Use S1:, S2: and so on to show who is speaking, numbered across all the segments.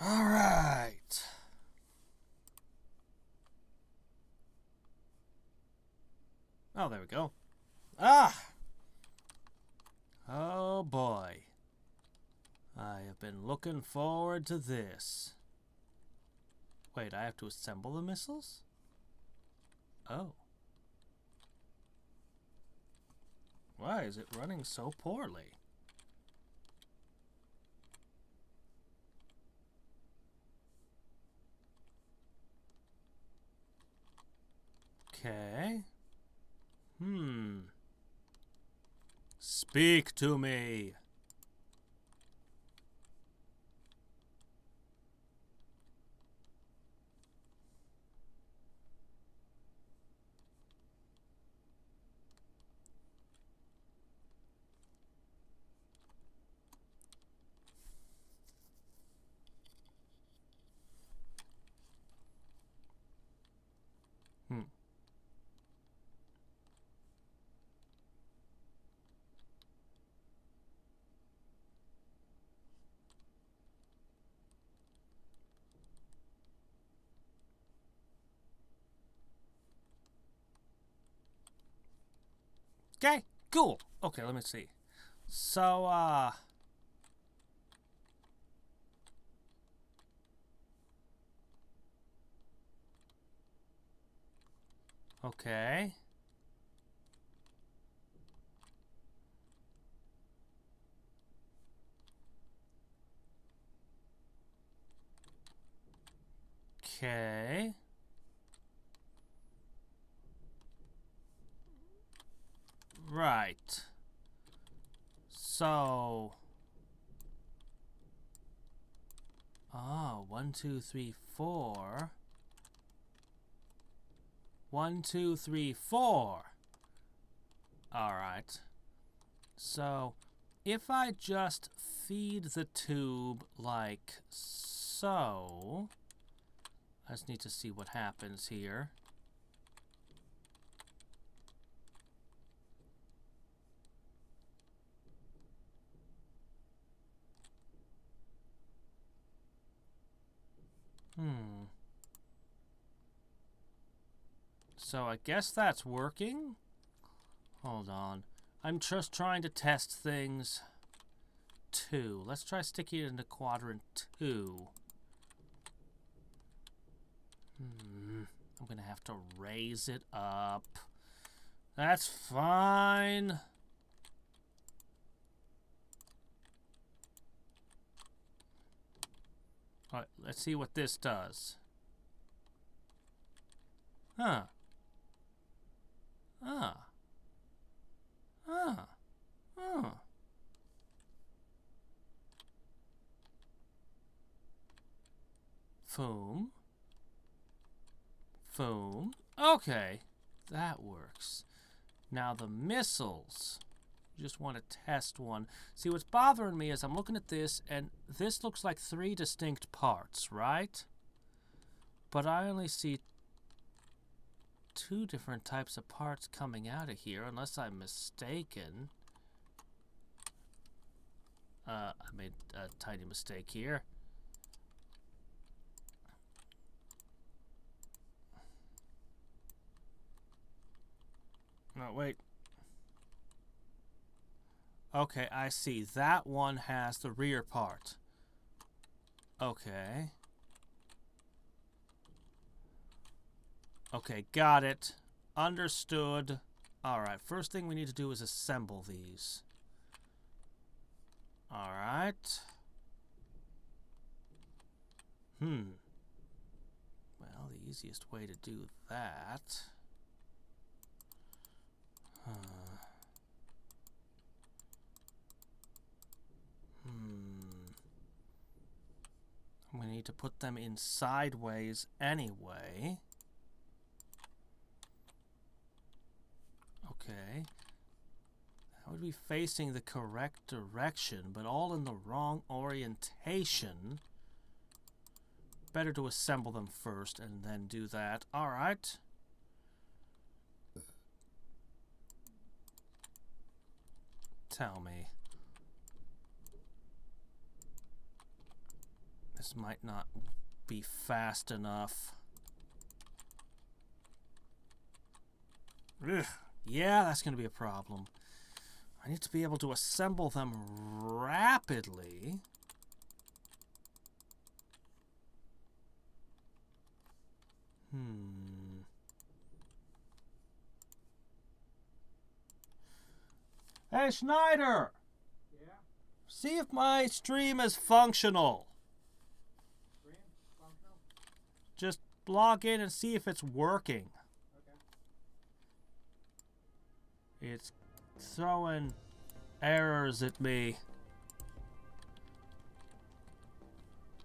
S1: All right. Oh, there we go. Ah! Oh boy. I have been looking forward to this. Wait, I have to assemble the missiles? Oh. Why is it running so poorly? Okay. Speak to me. Okay, cool. Okay, let me see. So, okay. Okay. Right. So, oh, 1, 2, 3, 4. 1, 2, 3, 4. All right. So, if I just feed the tube like so, I just need to see what happens here. So I guess that's working. Hold on. I'm just trying to test things. 2. Let's try sticking it into quadrant 2. I'm gonna have to raise it up. That's fine. Alright, let's see what this does. Huh. Foam. Foam. Okay. That works. Now the missiles. Just want to test one. See, what's bothering me is I'm looking at this, and this looks like 3 distinct parts, right? But I only see 2 different types of parts coming out of here, unless I'm mistaken. I made a tiny mistake here. No, wait. Okay, I see. That one has the rear part. Okay. Okay, got it. Understood. Alright, first thing we need to do is assemble these. Alright. Well, the easiest way to do that... I'm going to need to put them in sideways anyway. Okay. That would be facing the correct direction, but all in the wrong orientation. Better to assemble them first and then do that. Alright. Tell me. This might not be fast enough. Ugh. Yeah, that's going to be a problem. I need to be able to assemble them rapidly. Hey, Schneider!
S2: Yeah?
S1: See if my stream is functional.
S2: Stream? Functional?
S1: Just log in and see if it's working.
S2: Okay.
S1: It's throwing errors at me.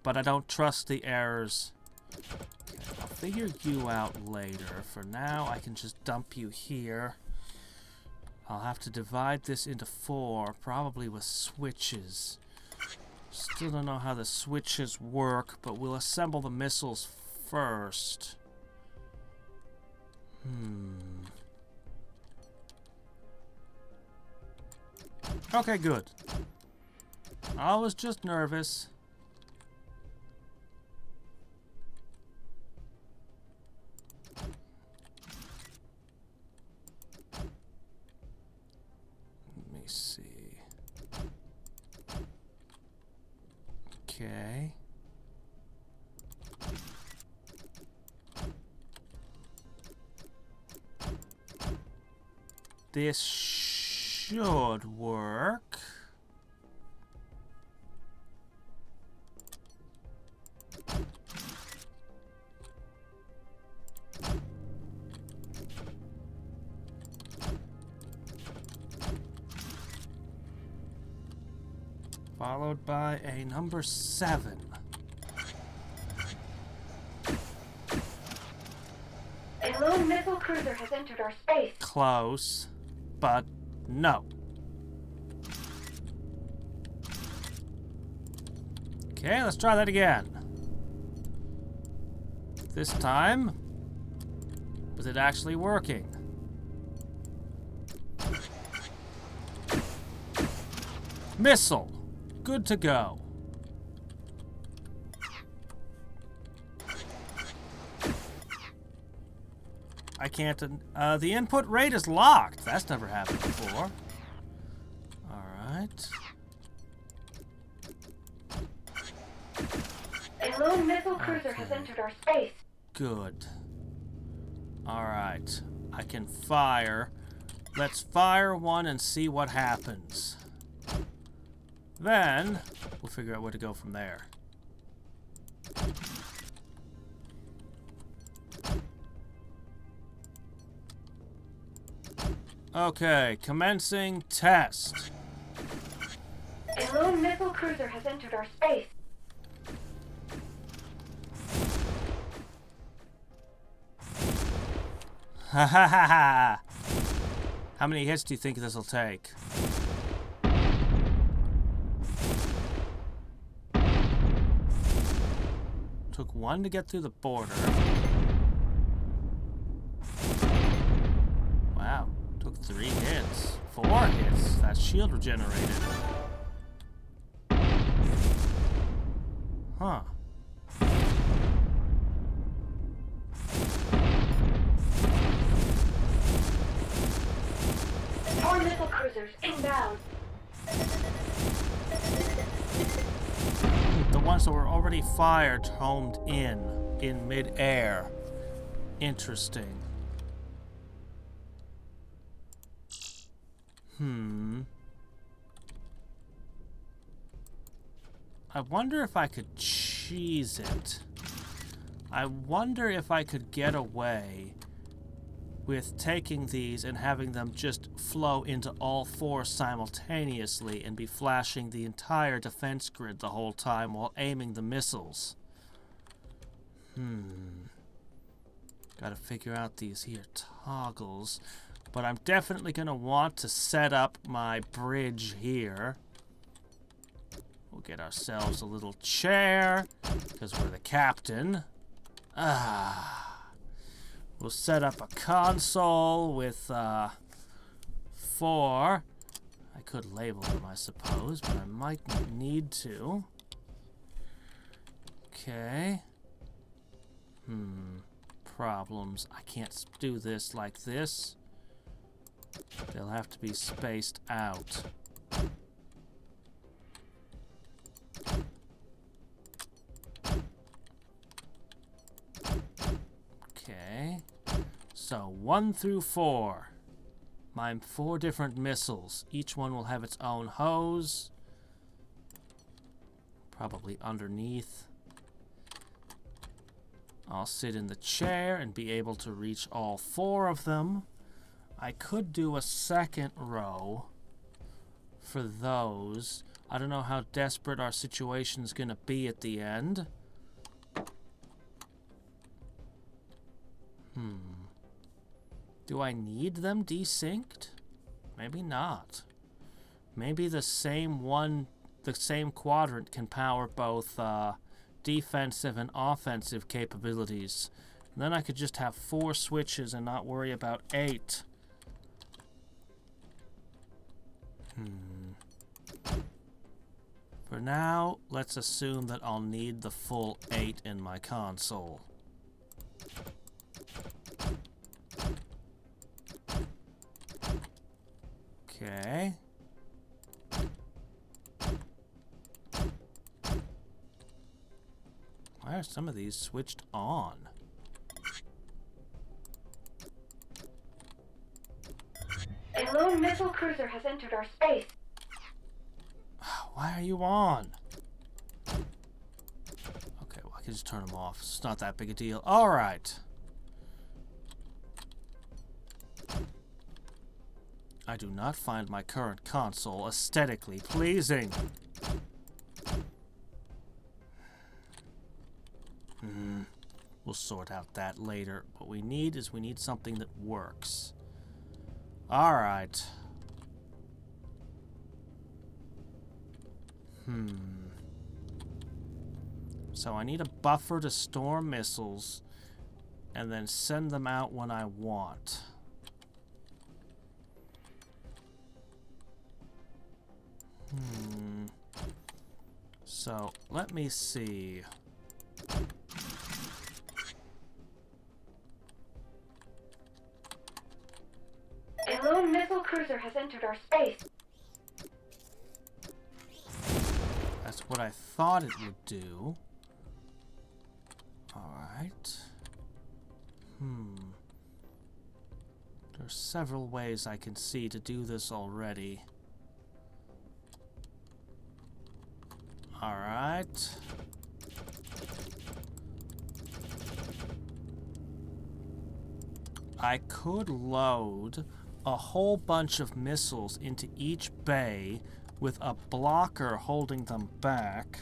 S1: But I don't trust the errors. Okay, I'll figure you out later. For now, I can just dump you here. I'll have to divide this into 4, probably with switches. Still don't know how the switches work, but we'll assemble the missiles first. Okay, good. I was just nervous. Let me see. Okay. This should work. Followed by a number 7.
S3: A lone missile cruiser has entered our space.
S1: Close, but no. Okay, let's try that again. This time, was it actually working? Missile. Good to go. I can't... the input rate is locked. That's never happened before. Alright.
S3: A lone missile cruiser has entered our space.
S1: Good. Alright. I can fire. Let's fire one and see what happens. Then, we'll figure out where to go from there. Okay, commencing test.
S3: A lone missile cruiser has entered our space.
S1: Ha ha ha ha! How many hits do you think this will take? Took 1 to get through the border. Wow, took 3 hits. 4 hits. That's shield regenerated. Huh.
S3: Four missile cruisers inbound.
S1: The ones that were already fired homed in mid-air. Interesting. I wonder if I could cheese it. I wonder if I could get away with taking these and having them just flow into all 4 simultaneously and be flashing the entire defense grid the whole time while aiming the missiles. Gotta figure out these here toggles. But I'm definitely gonna want to set up my bridge here. We'll get ourselves a little chair, because we're the captain. We'll set up a console with 4. I could label them, I suppose, but I might need to. Okay. Problems. I can't do this like this. They'll have to be spaced out. Okay. So 1 through 4. My 4 different missiles. Each one will have its own hose. Probably underneath. I'll sit in the chair and be able to reach all 4 of them. I could do a second row for those. I don't know how desperate our situation's gonna be at the end. Do I need them desynced? Maybe not. Maybe the same quadrant can power both defensive and offensive capabilities. And then I could just have 4 switches and not worry about 8. For now, let's assume that I'll need the full 8 in my console. Okay. Why are some of these switched on?
S3: A lone missile cruiser has entered our space.
S1: Why are you on? Okay, well, I can just turn them off. It's not that big a deal. Alright. I do not find my current console aesthetically pleasing. We'll sort out that later. What we need is something that works. Alright. So I need a buffer to store missiles and then send them out when I want. So let me see.
S3: A lone missile cruiser has entered our space.
S1: That's what I thought it would do. Alright. There's several ways I can see to do this already. Alright. I could load a whole bunch of missiles into each bay with a blocker holding them back.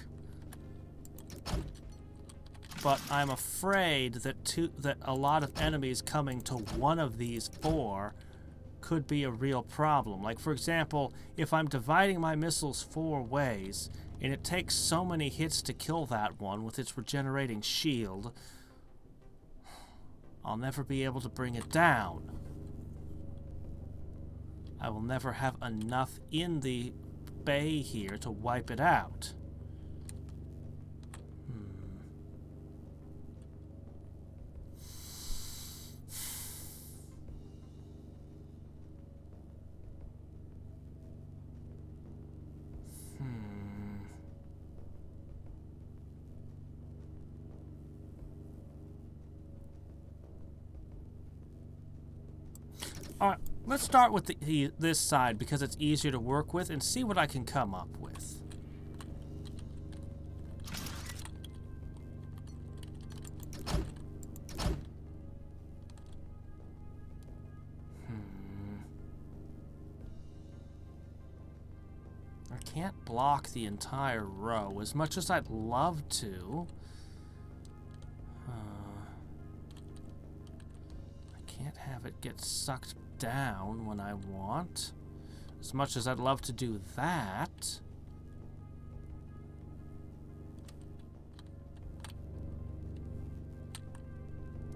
S1: But I'm afraid that a lot of enemies coming to one of these 4 could be a real problem. Like, for example, if I'm dividing my missiles 4 ways, and it takes so many hits to kill that one with its regenerating shield, I'll never be able to bring it down. I will never have enough in the bay here to wipe it out. Alright, let's start with this side because it's easier to work with and see what I can come up with. I can't block the entire row as much as I'd love to. I can't have it get sucked down when I want. As much as I'd love to do that.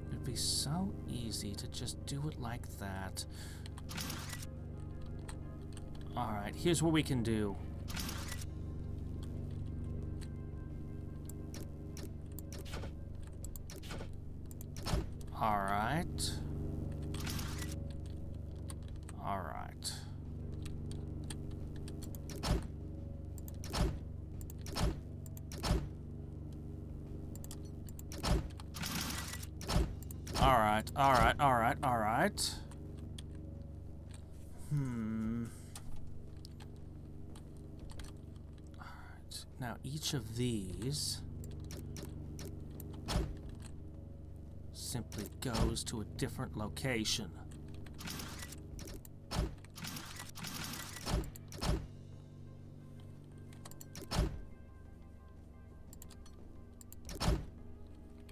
S1: It'd be so easy to just do it like that. Alright, here's what we can do. Alright. Alright. Alright, alright, alright, alright. Alright, now each of these simply goes to a different location.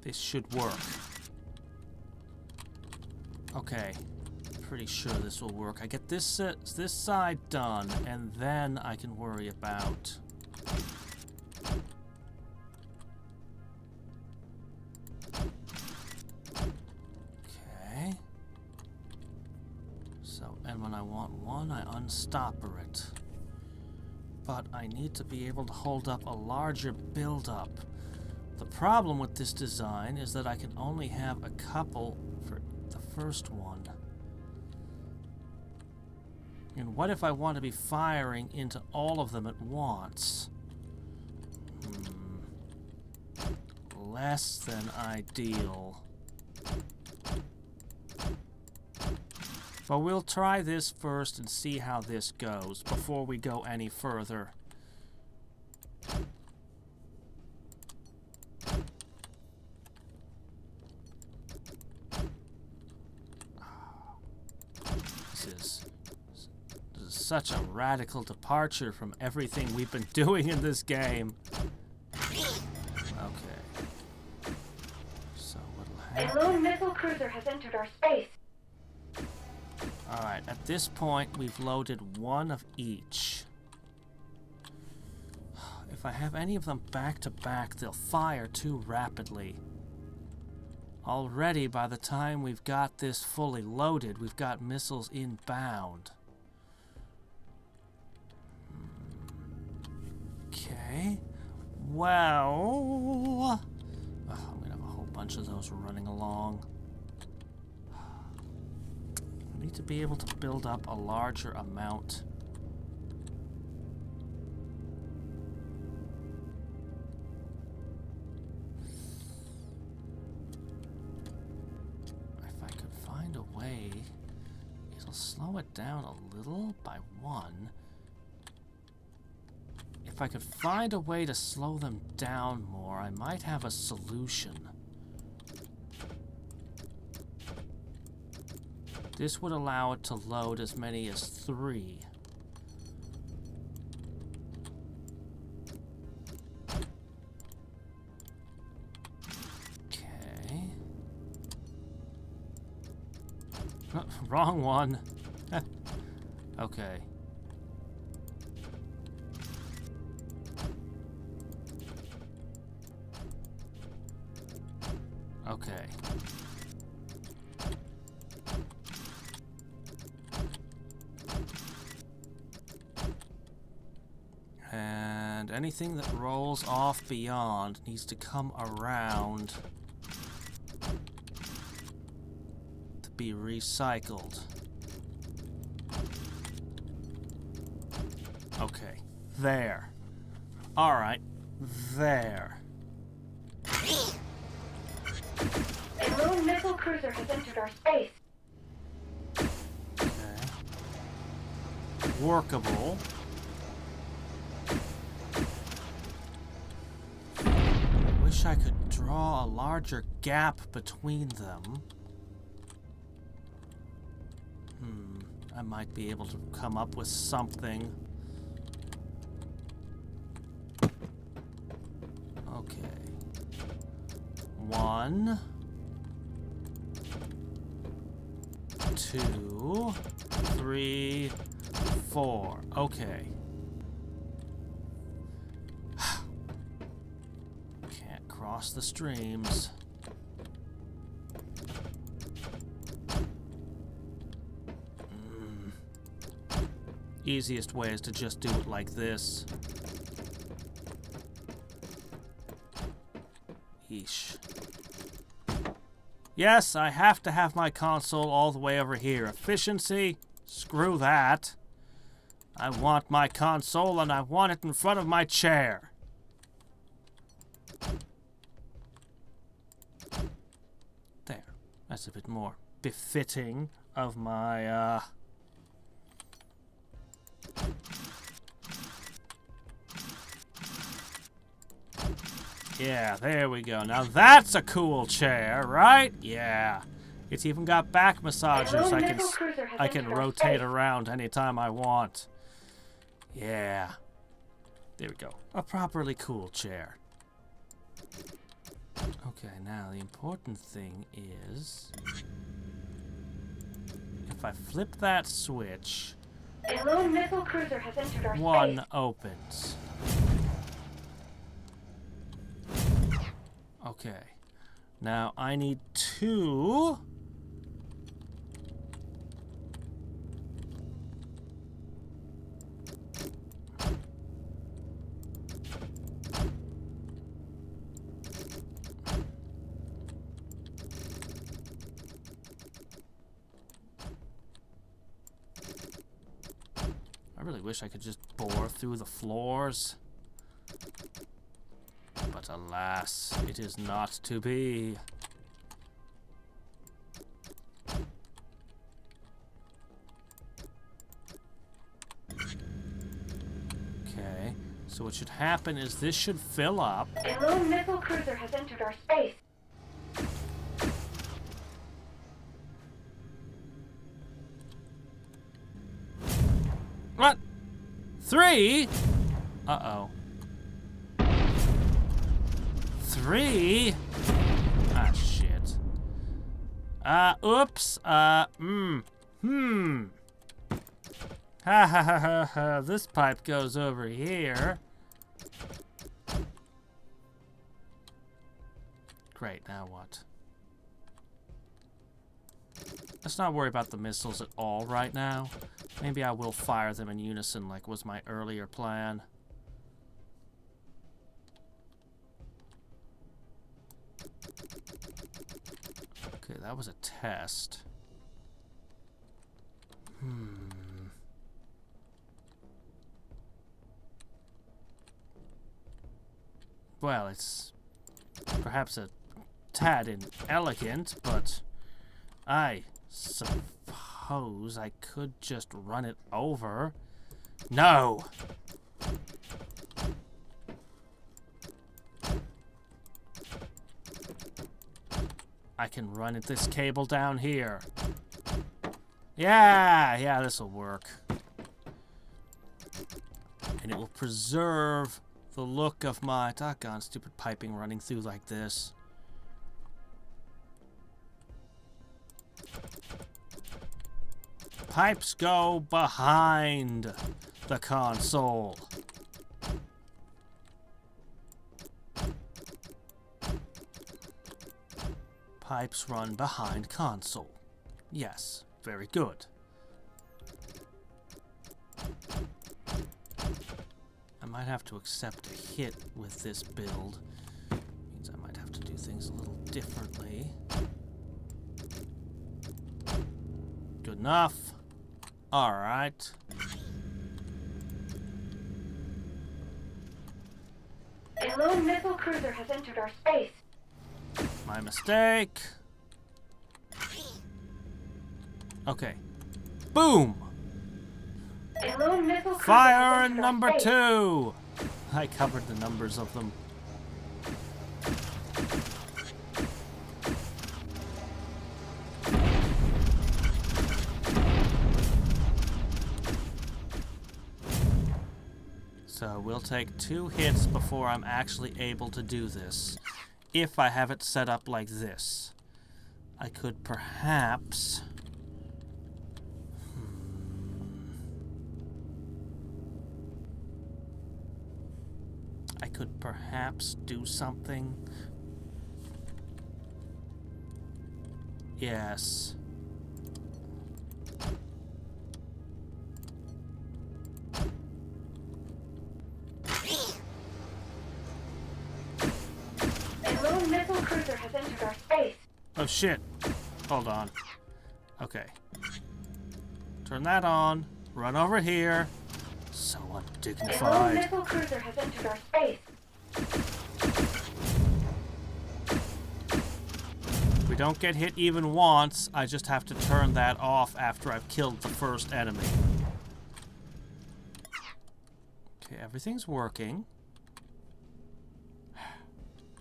S1: This should work. Okay, pretty sure this will work. I get this this side done, and then I can worry about... Okay. So, and when I want one, I unstopper it. But I need to be able to hold up a larger build-up. The problem with this design is that I can only have a couple for the first one. And what if I want to be firing into all of them at once? Less than ideal. But we'll try this first and see how this goes before we go any further. This is such a radical departure from everything we've been doing in this game. Okay. So what'll happen?
S3: A lone missile cruiser has entered our space.
S1: Alright, at this point we've loaded one of each. If I have any of them back to back, they'll fire too rapidly. Already, by the time we've got this fully loaded, we've got missiles inbound. Okay. Well... I'm gonna have a whole bunch of those running along. I need to be able to build up a larger amount. If I could find a way, it'll slow it down a little by one. If I could find a way to slow them down more, I might have a solution. This would allow it to load as many as 3. Okay. Wrong one. Okay. Okay. And anything that rolls off beyond needs to come around to be recycled. Okay. There. Alright. There.
S3: A lone missile cruiser has entered our space.
S1: Okay. Workable. Wish I could draw a larger gap between them. I might be able to come up with something. Okay. 1, 2, 3, 4. Okay. Can't cross the streams. Easiest way is to just do it like this. Yeesh. Yes, I have to have my console all the way over here. Efficiency? Screw that. I want my console and I want it in front of my chair. There. That's a bit more befitting of my, Yeah, there we go. Now that's a cool chair, right? Yeah. It's even got back massagers. I can rotate around anytime I want. Yeah. There we go. A properly cool chair. Okay, now the important thing is if I flip that switch,
S3: A lone missile cruiser has entered our
S1: one
S3: space.
S1: opens. Okay. Now I need 2. I really wish I could just bore through the floors. But alas, it is not to be. Okay, so what should happen is this should fill up.
S3: A lone missile cruiser has entered our space.
S1: What? 3? Uh-oh. 3? Ah, shit. Oops. Ha ha ha ha ha. This pipe goes over here. Great, now what? Let's not worry about the missiles at all right now. Maybe I will fire them in unison like was my earlier plan. Okay, that was a test. Well, it's perhaps a tad inelegant, but I suppose I could just run it over. No! I can run this cable down here. Yeah, this'll work. And it will preserve the look of my doggone stupid piping running through like this. Pipes go behind the console. Pipes run behind console. Yes, very good. I might have to accept a hit with this build. Means I might have to do things a little differently. Good enough. Alright.
S3: A lone missile cruiser has entered our space.
S1: My mistake. Okay. Boom!
S3: A lone missile cruiser
S1: Fire
S3: has
S1: in
S3: entered our
S1: number
S3: space.
S1: 2! I covered the numbers of them. So we'll take 2 hits before I'm actually able to do this. If I have it set up like this. I could perhaps... I could perhaps do something. Yes.
S3: A lone missile cruiser has entered our space.
S1: Oh shit. Hold on. Okay. Turn that on. Run over here. So
S3: A lone
S1: undignified.
S3: missile cruiser has entered our space.
S1: If we don't get hit even once, I just have to turn that off after I've killed the first enemy. Okay, everything's working.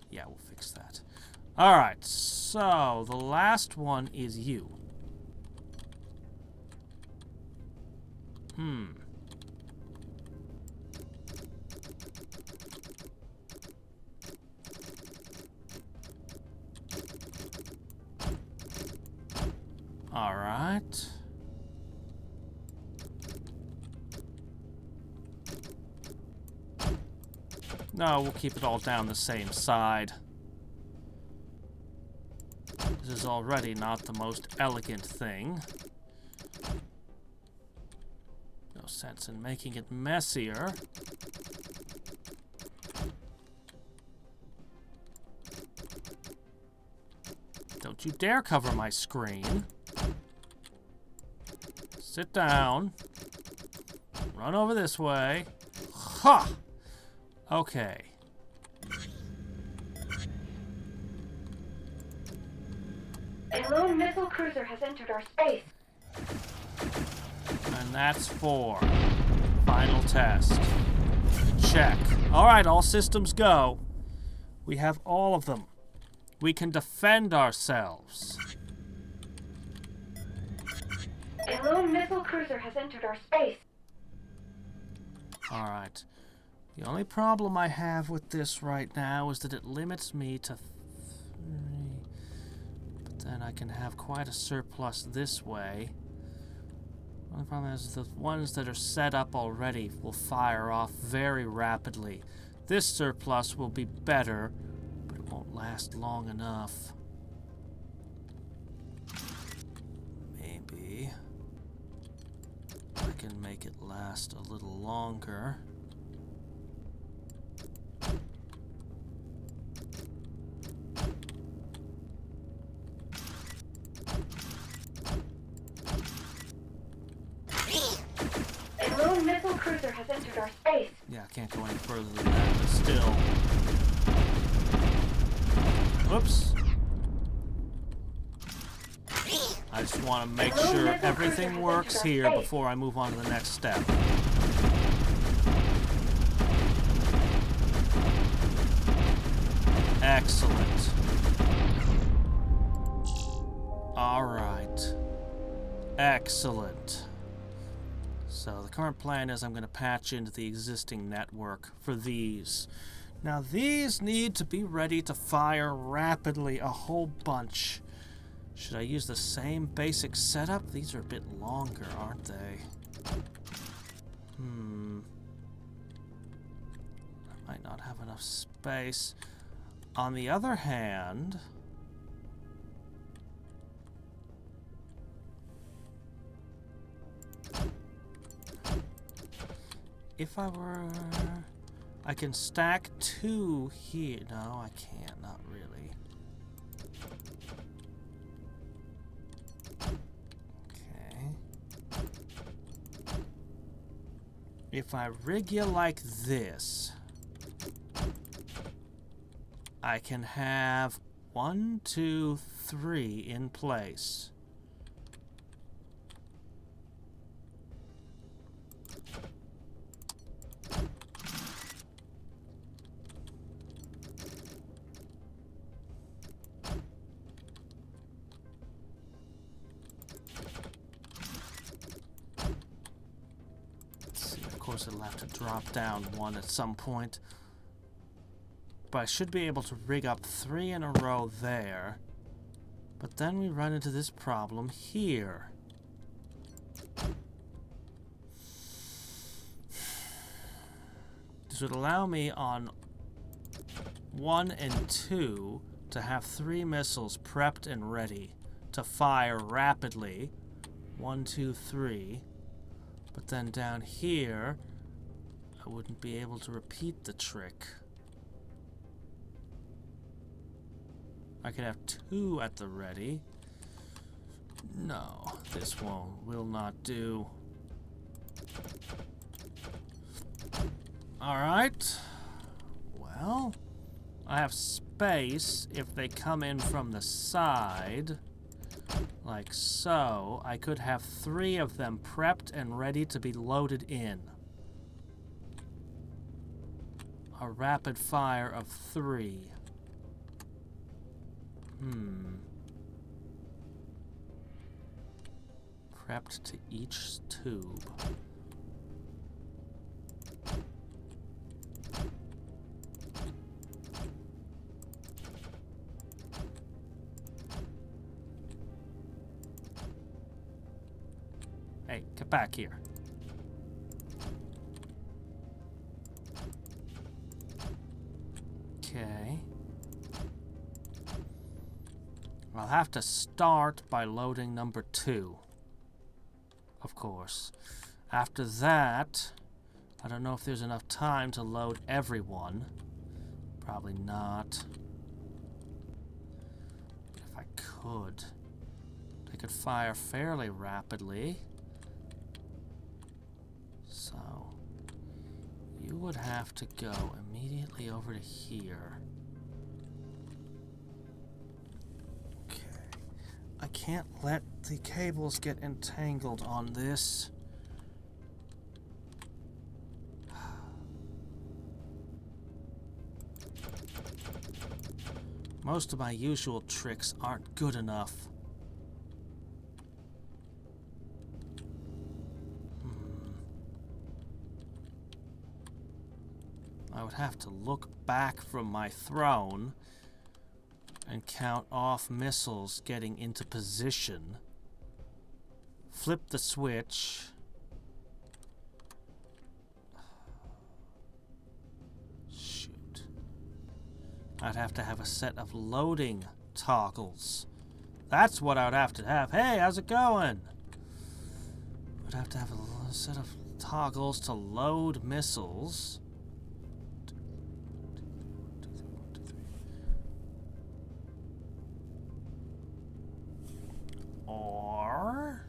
S1: Yeah, we'll fix that. Alright, so the last one is you. Alright. No, we'll keep it all down the same side. This is already not the most elegant thing. No sense in making it messier. Don't you dare cover my screen. Sit down. Run over this way. Ha! Okay.
S3: A lone missile cruiser has entered our space.
S1: And that's 4. Final test. Check. Alright, all systems go. We have all of them. We can defend ourselves.
S3: A lone missile cruiser has entered our space.
S1: Alright. The only problem I have with this right now is that it limits me to 3. But then I can have quite a surplus this way. The only problem is the ones that are set up already will fire off very rapidly. This surplus will be better, but it won't last long enough. Maybe I can make it last a little longer.
S3: A lone missile cruiser has entered our space.
S1: Yeah, I can't go any further than that, but still. Whoops. I just want to make sure everything works here before I move on to the next step. Excellent. All right. Excellent. So the current plan is I'm going to patch into the existing network for these. Now these need to be ready to fire rapidly, a whole bunch. Should I use the same basic setup? These are a bit longer, aren't they? I might not have enough space. On the other hand, if I were... I can stack 2 here. No, I can't. Not really. Okay. If I rig you like this, I can have 1, 2, 3 in place. It'll have to drop down 1 at some point. But I should be able to rig up 3 in a row there. But then we run into this problem here. This would allow me on 1 and 2 to have 3 missiles prepped and ready to fire rapidly. 1, 2, 3. But then down here, I wouldn't be able to repeat the trick. I could have 2 at the ready. No, this will not do. Alright. Well, I have space if they come in from the side. Like so. I could have 3 of them prepped and ready to be loaded in. A rapid fire of 3. Prepped to each tube. Hey, get back here. Okay. I'll have to start by loading number 2. Of course. After that, I don't know if there's enough time to load everyone. Probably not. But if I could, they could fire fairly rapidly. So, you would have to go immediately over to here. Okay. I can't let the cables get entangled on this. Most of my usual tricks aren't good enough. I would have to look back from my throne and count off missiles getting into position. Flip the switch. Shoot. I'd have to have a set of loading toggles. That's what I would have to have. Hey, how's it going? I'd have to have a set of toggles to load missiles. Or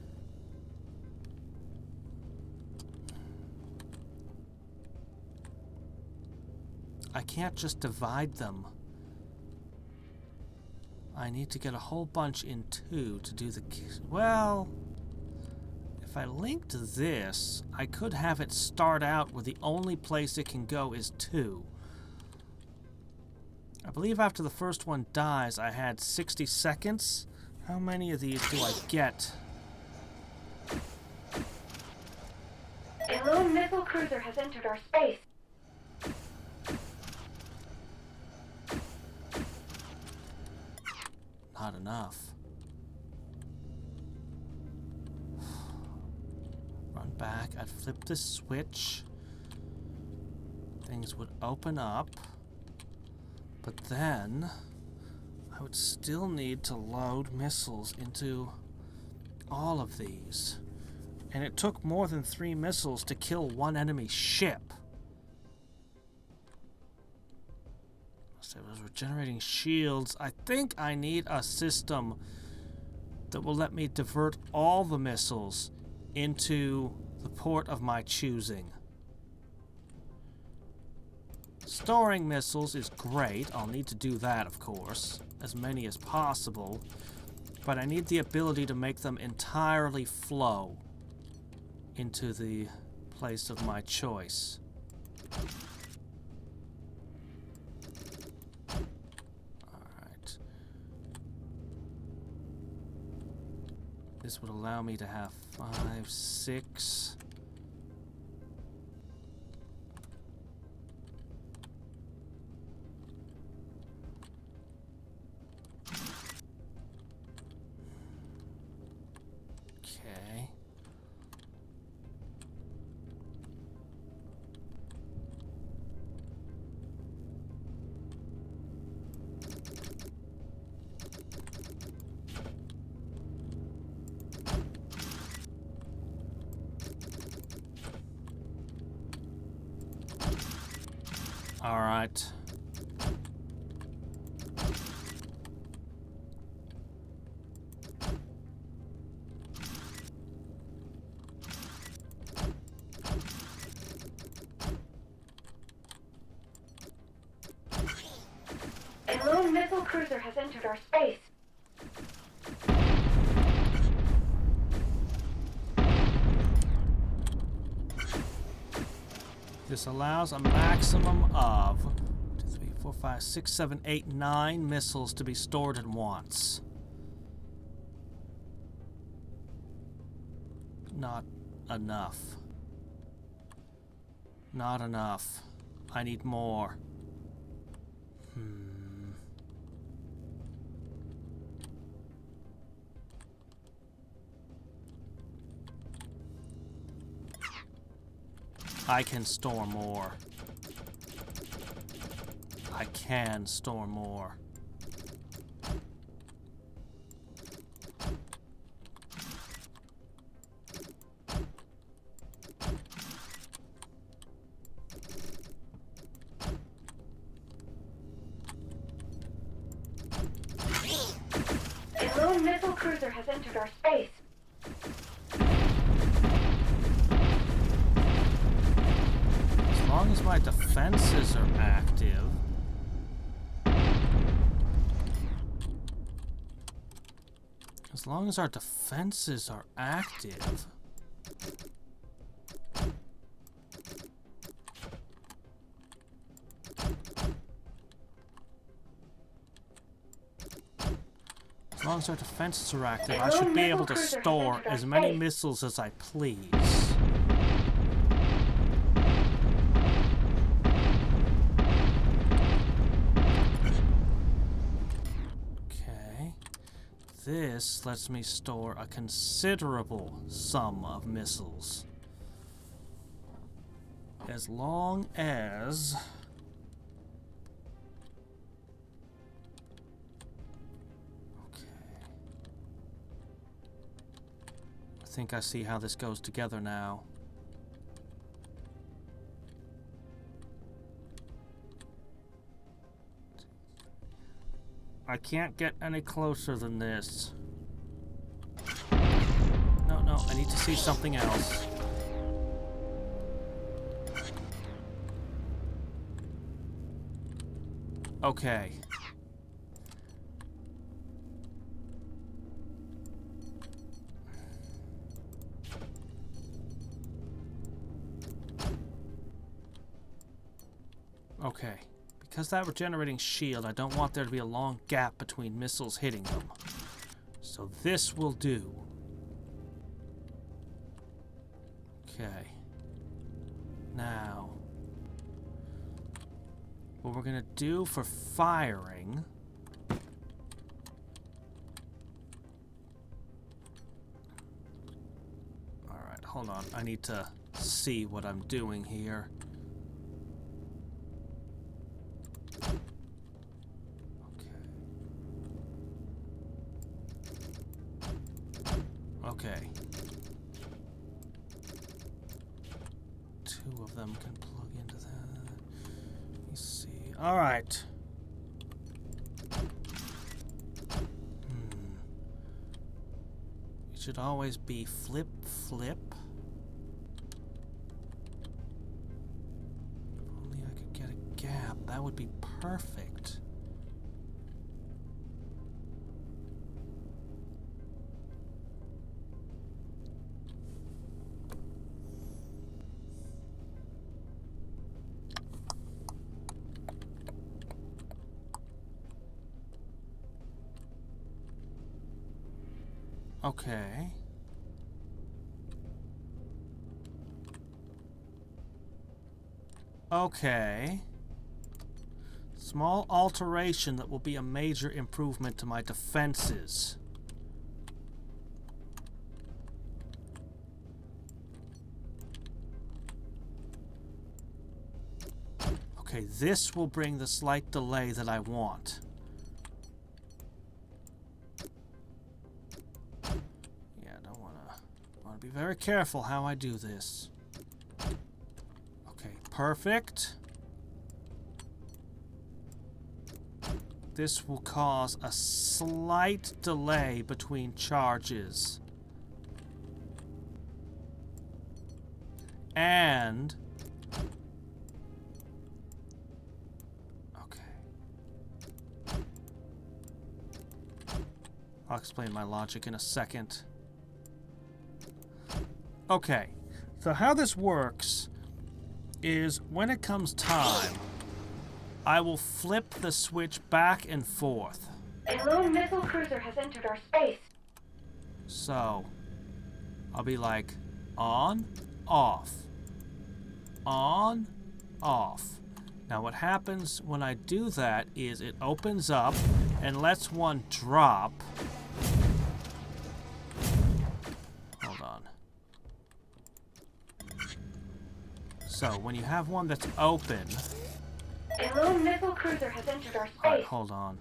S1: I can't just divide them. I need to get a whole bunch in 2 to do the... Well, if I linked this, I could have it start out where the only place it can go is 2. I believe after the first one dies, I had 60 seconds. How many of these do I get?
S3: A lone missile cruiser has entered our space.
S1: Not enough. Run back. I'd flip the switch. Things would open up. But then I would still need to load missiles into all of these. And it took more than 3 missiles to kill one enemy ship. So I was regenerating shields. I think I need a system that will let me divert all the missiles into the port of my choosing. Storing missiles is great. I'll need to do that, of course. As many as possible. But I need the ability to make them entirely flow into the place of my choice. Alright. This would allow me to have 5, 6... Alright.
S3: A lone missile cruiser has entered our space.
S1: This allows a maximum of 1, 2, 3, 4, 5, 6, 7, 8, 9 missiles to be stored at once. Not enough. Not enough. I need more. I can store more. I can store more.
S3: A lone missile cruiser has entered our space.
S1: As long as my defenses are active. As long as our defenses are active. As long as our defenses are active, I should be able to store as many missiles as I please. Okay. This lets me store a considerable sum of missiles. As long as... I think I see how this goes together now. I can't get any closer than this. No, I need to see something else. Okay. Okay, because that regenerating shield, I don't want there to be a long gap between missiles hitting them. So this will do. Okay. Now, what we're gonna do for firing... Alright, hold on. I need to see what I'm doing here. Okay. 2 of them can plug into that. Let me see. Alright. It should always be flip, flip. If only I could get a gap. That would be perfect. Okay. Okay. Small alteration that will be a major improvement to my defenses. Okay, this will bring the slight delay that I want. Be very careful how I do this. Okay, perfect. This will cause a slight delay between charges. And... Okay. I'll explain my logic in a second. Okay, so how this works is when it comes time, I will flip the switch back and forth.
S3: A lone missile cruiser has entered our space.
S1: So, I'll be like, on, off, on, off. Now what happens when I do that is it opens up and lets one drop. Hold on. So when you have one that's open...
S3: A lone missile cruiser has entered our space.
S1: Alright, hold on.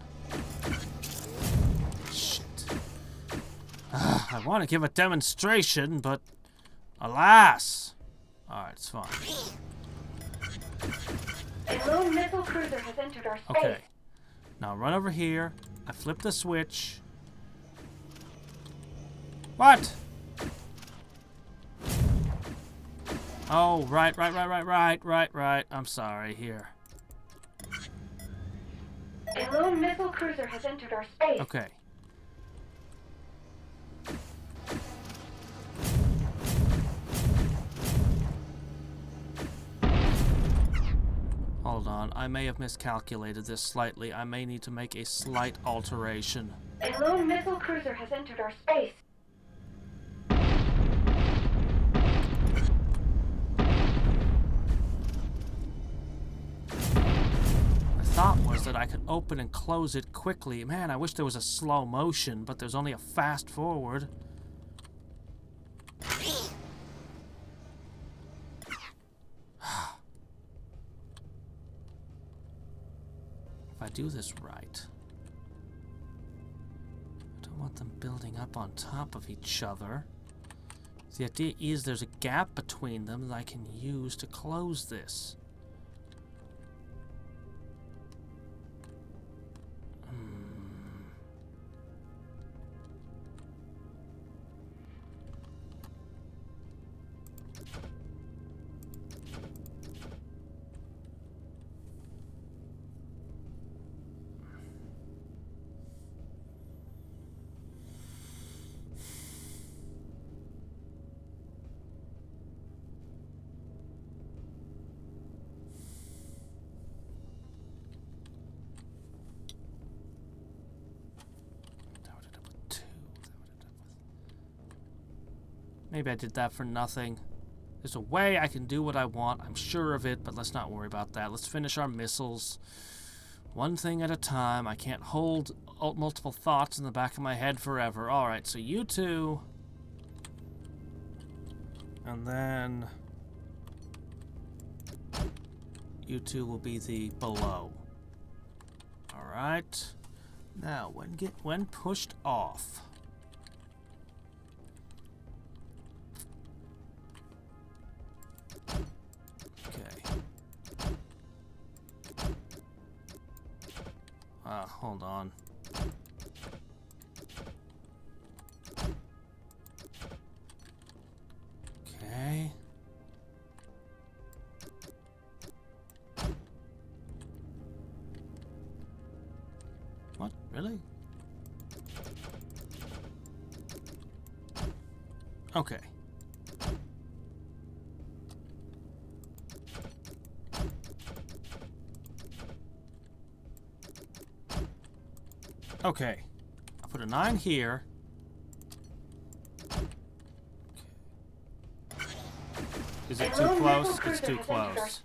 S1: Shit. I want to give a demonstration, but alas! Alright, it's fine.
S3: A lone missile cruiser has entered our space.
S1: Okay. Now run over here. I flip the switch. What? Oh, right. I'm sorry, here.
S3: A lone missile cruiser has entered our space.
S1: Okay. Hold on, I may have miscalculated this slightly. I may need to make a slight alteration.
S3: A lone missile cruiser has entered our space.
S1: My thought was that I could open and close it quickly. Man, I wish there was a slow motion, but there's only a fast forward. If I do this right, I don't want them building up on top of each other. The idea is there's a gap between them that I can use to close this. Maybe I did that for nothing. There's a way I can do what I want. I'm sure of it, but let's not worry about that. Let's finish our missiles. One thing at a time. I can't hold multiple thoughts in the back of my head forever. Alright, so you two. And then... you two will be the below. Alright. Now, when pushed off... hold on. Okay. What? Really? Okay. Okay, I'll put a 9 here. Okay. Is it too close? It's too close.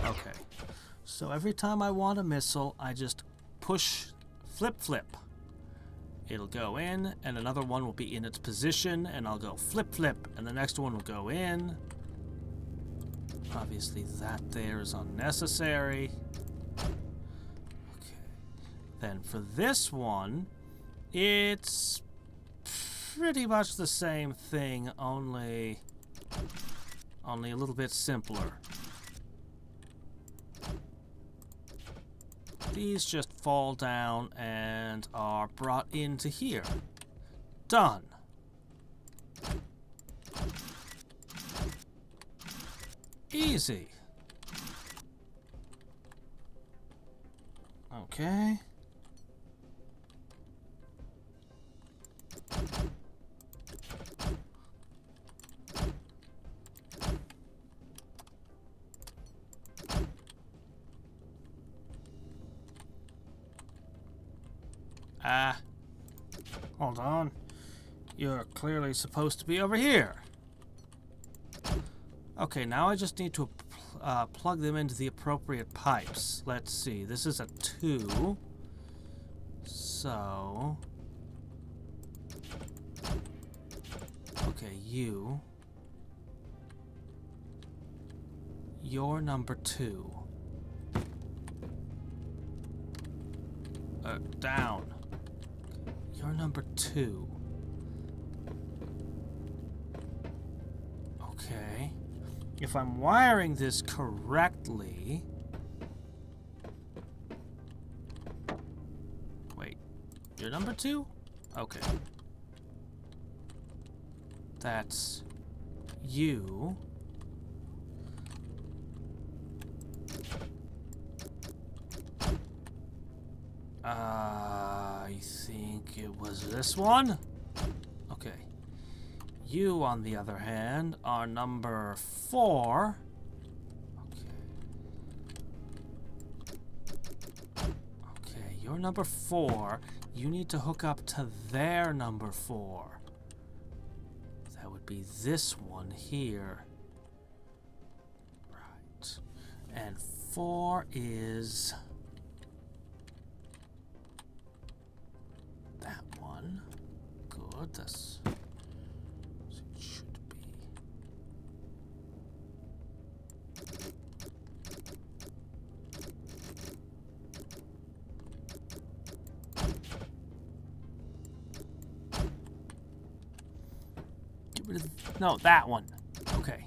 S1: Okay, so every time I want a missile, I just push flip. It'll go in, and another one will be in its position, and I'll go flip, and the next one will go in. Obviously that there is unnecessary. Then for this one, it's pretty much the same thing, only a little bit simpler. These just fall down and are brought into here. Done. Easy. Okay. Ah. Hold on. You're clearly supposed to be over here. Okay, now I just need to plug them into the appropriate pipes. Let's see. This is a 2. So... Okay, you. You're number 2. Down. You're number 2. Okay. If I'm wiring this correctly... Wait. You're number 2? Okay. That's you. I think it was this one? Okay. You, on the other hand, are number 4. Okay, you're number 4. You need to hook up to their number 4. That would be this one here. Right. And 4 is... that one. Good, that's... it should be. Get rid of... no, that one. Okay.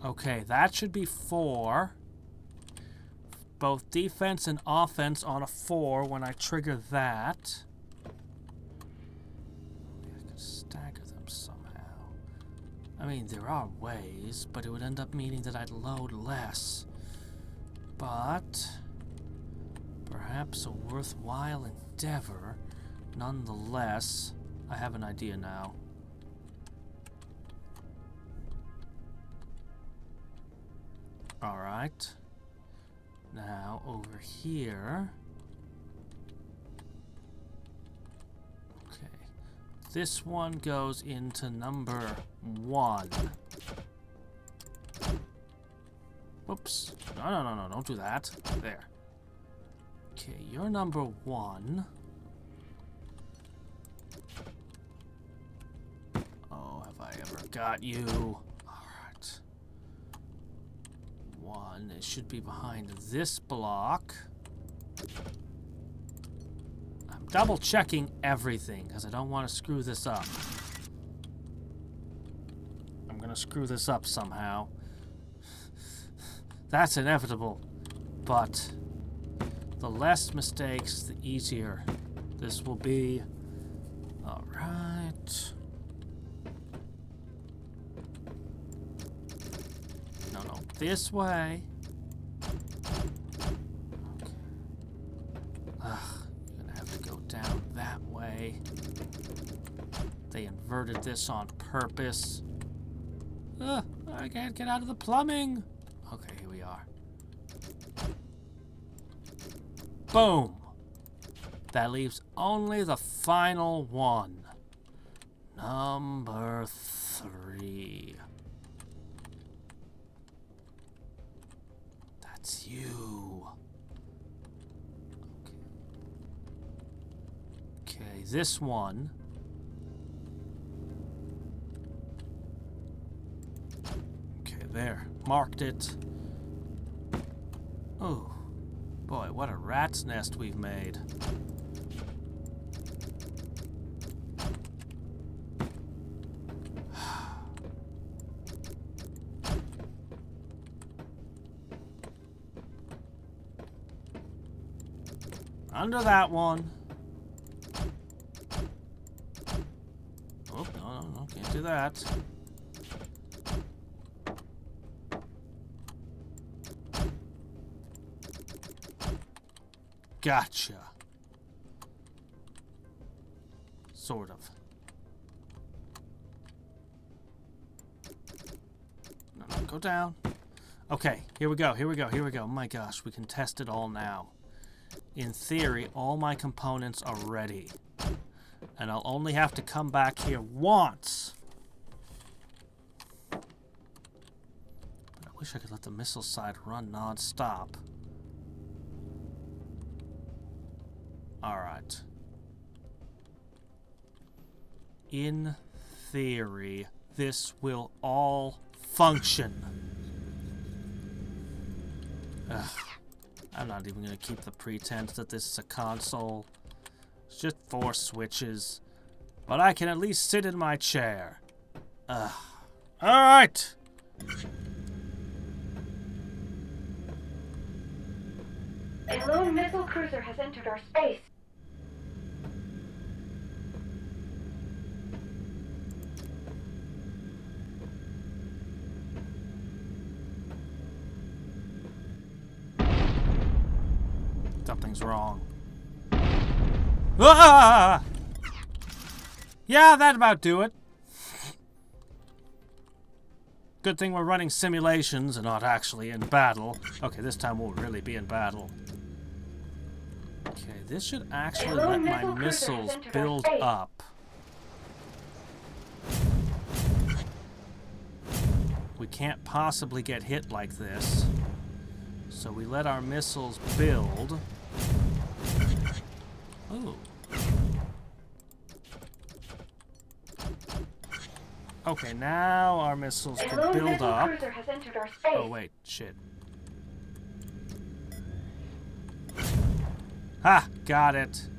S1: Okay, that should be 4. Both defense and offense on a 4 when I trigger that. I could stagger them somehow. I mean, there are ways, but it would end up meaning that I'd load less. But perhaps a worthwhile endeavor. Nonetheless, I have an idea now. All right. Now, over here... okay. This one goes into number 1. Oops. No, don't do that. There. Okay, you're number 1. Oh, have I ever got you? Alright. 1. It should be behind this block. I'm double checking everything because I don't want to screw this up. I'm gonna screw this up somehow. That's inevitable. But the less mistakes, the easier this will be. Alright. No, this way. Okay. You're gonna have to go down that way. They inverted this on purpose. I can't get out of the plumbing. Okay, here we are. Boom! That leaves only the final one. Number 3. That's you. Okay, this one. Okay, there. Marked it. Oh. Boy, what a rat's nest we've made. Under that one. Oh, no, can't do that. Gotcha. Sort of. No, go down. Okay, here we go, here we go, here we go. Oh my gosh, we can test it all now. In theory, all my components are ready. And I'll only have to come back here once. But I wish I could let the missile side run non-stop. Alright. In theory, this will all function. Ugh. I'm not even going to keep the pretense that this is a console. It's just 4 switches. But I can at least sit in my chair. Ugh. Alright!
S3: A lone missile cruiser has entered our space.
S1: Something's wrong. Ah! Yeah, that'd about do it. Good thing we're running simulations and not actually in battle. Okay, this time we'll really be in battle. Okay, this should actually let my missiles build up. We can't possibly get hit like this. So we let our missiles build. Ooh. Okay, now our missiles can build up. Oh wait, shit. Ha! Got it.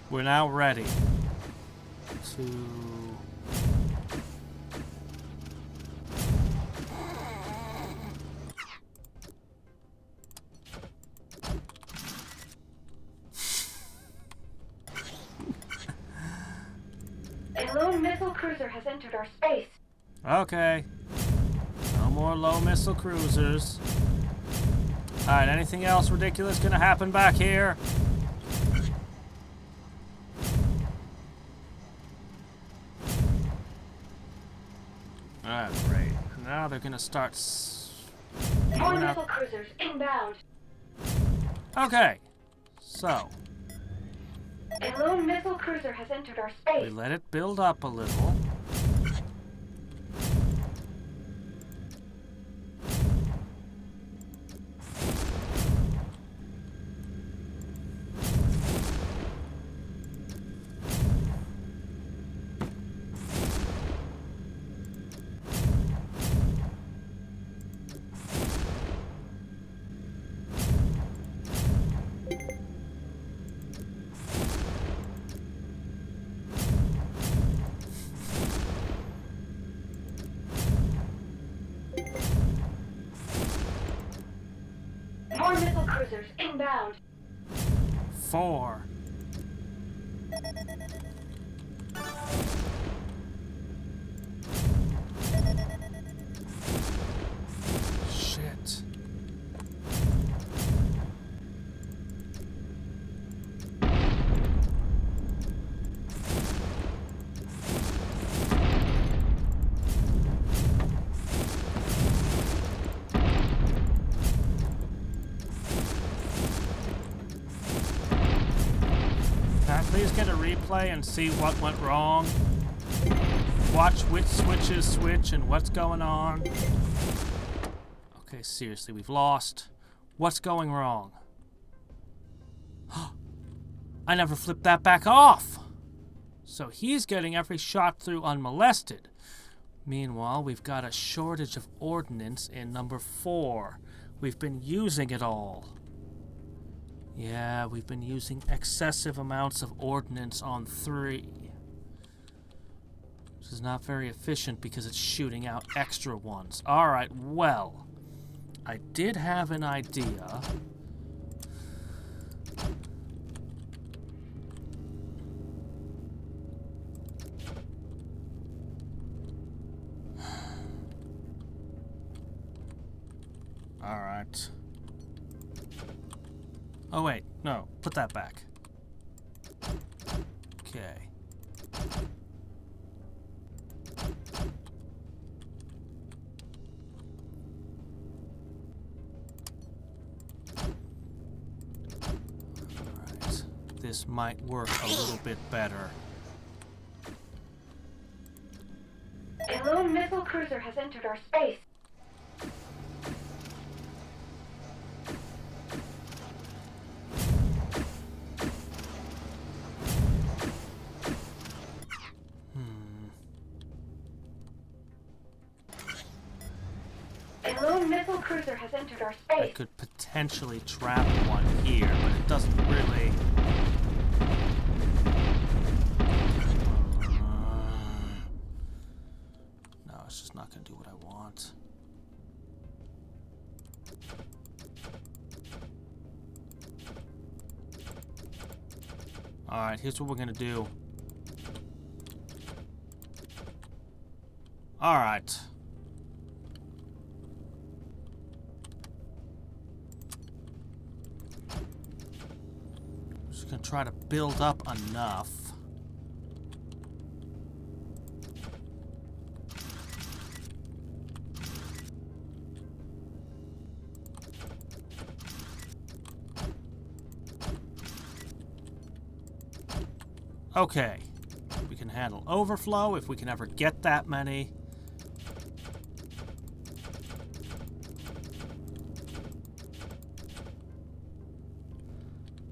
S1: We're now ready to...
S3: A lone missile cruiser has entered our space.
S1: Okay. No more low missile cruisers. Alright, anything else ridiculous gonna happen back here? Great. Now they're gonna start
S3: More missile cruisers inbound.
S1: Okay. So.
S3: A lone missile cruiser has entered our space.
S1: We let it build up a little.
S3: More missile cruisers inbound.
S1: 4. Shit. Please get a replay and see what went wrong. Watch which switches switch and what's going on. Okay, seriously, we've lost. What's going wrong? I never flipped that back off. So he's getting every shot through unmolested. Meanwhile, we've got a shortage of ordnance in number 4. We've been using it all. Yeah, we've been using excessive amounts of ordnance on 3. Which is not very efficient because it's shooting out extra ones. Alright, well, I did have an idea. Alright. Oh wait, no, put that back. Okay. Alright. This might work a little bit better.
S3: A lone missile cruiser has entered our space. A lone missile cruiser has entered our
S1: I
S3: space.
S1: could potentially trap one here, but it doesn't really... No, it's just not going to do what I want. Alright, here's what we're going to do. Alright. Just going to try to build up enough. Okay, we can handle overflow if we can ever get that many.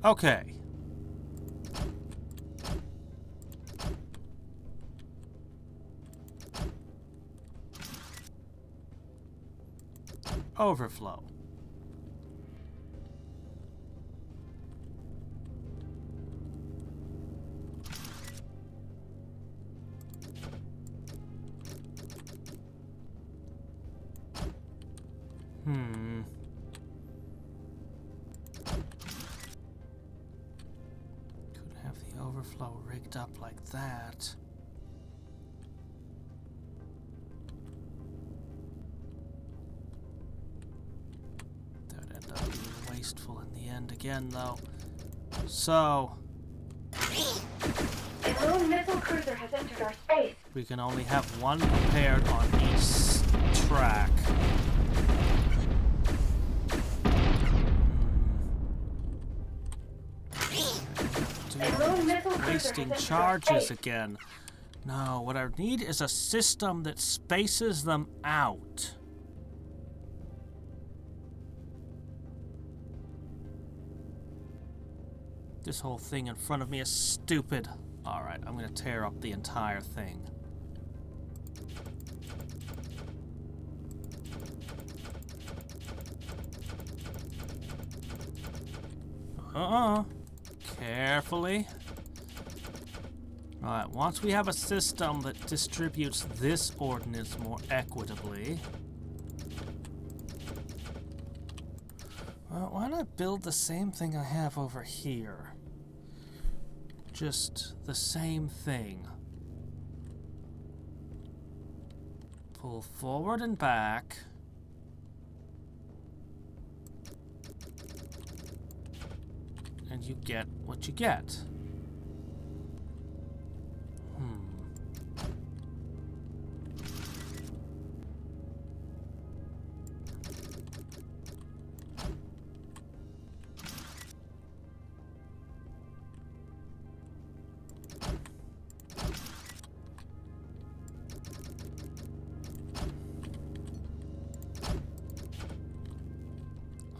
S1: Okay. Overflow. Could have the overflow rigged up like that. That would end up being wasteful in the end again, though. So,
S3: A lone missile cruiser has entered our space.
S1: we can only have one prepared on each track.
S3: A lone missile cruiser has
S1: Wasting
S3: entered our
S1: charges
S3: space.
S1: again. No, what I need is a system that spaces them out. This whole thing in front of me is stupid. Alright, I'm gonna tear up the entire thing. Carefully. Alright, once we have a system that distributes this ordnance more equitably... Well, why not build the same thing I have over here? Just the same thing. Pull forward and back. And you get what you get.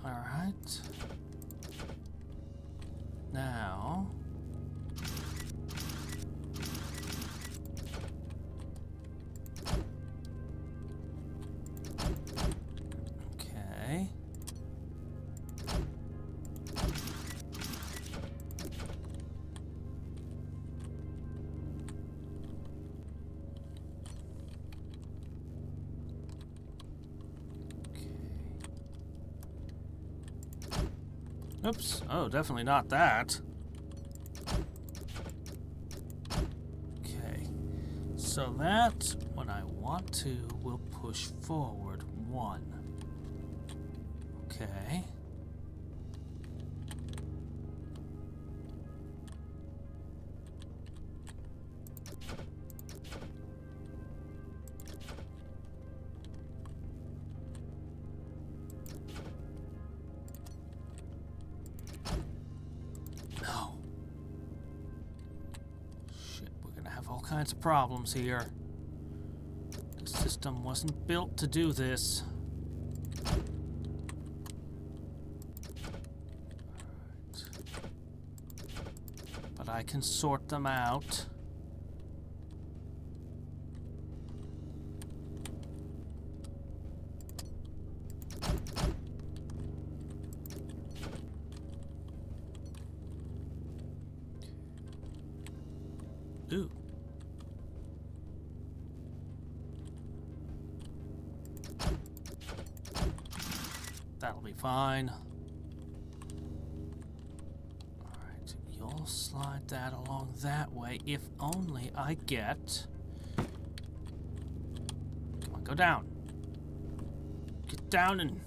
S1: Alright. Now... Okay. Oops. Oh, definitely not that. Okay. So that, when I want to, will push forward one. Okay. kinds of problems here. The system wasn't built to do this. But I can sort them out. Ooh. That'll be fine. Alright, you'll slide that along that way if only I get... Come on, go down. Get down and...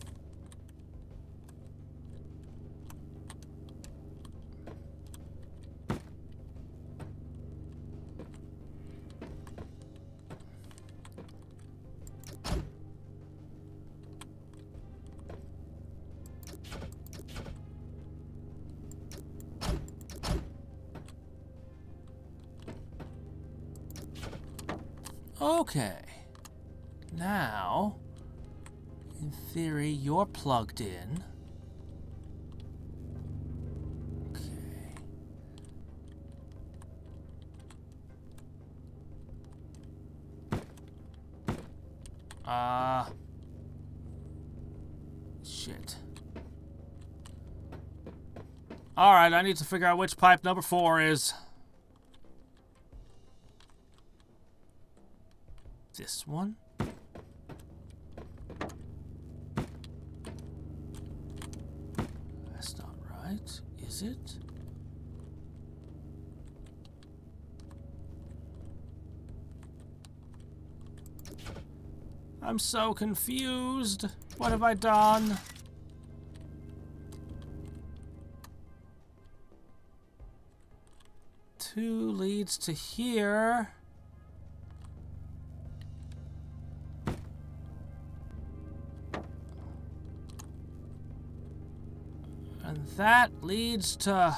S1: Okay. Now, in theory, you're plugged in. Okay. Shit. Alright, I need to figure out which pipe number 4 is. This one? That's not right, is it? I'm so confused. What have I done? Two leads to here. And that leads to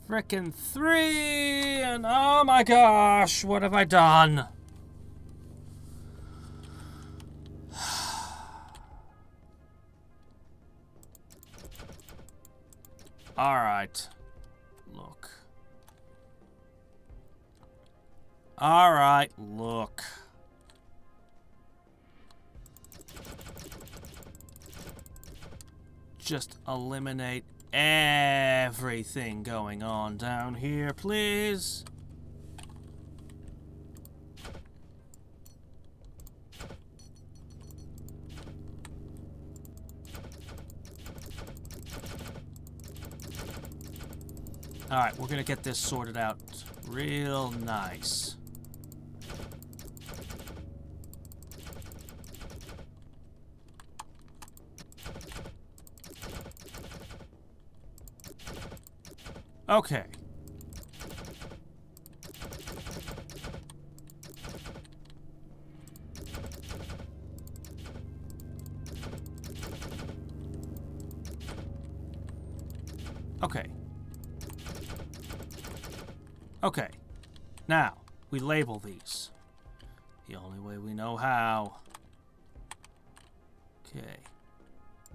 S1: frickin' 3, and oh my gosh, what have I done? Alright, look. Alright, look. Just eliminate everything going on down here, please. Alright, we're gonna get this sorted out real nice. Okay. Okay. Okay. Now, we label these. The only way we know how. Okay.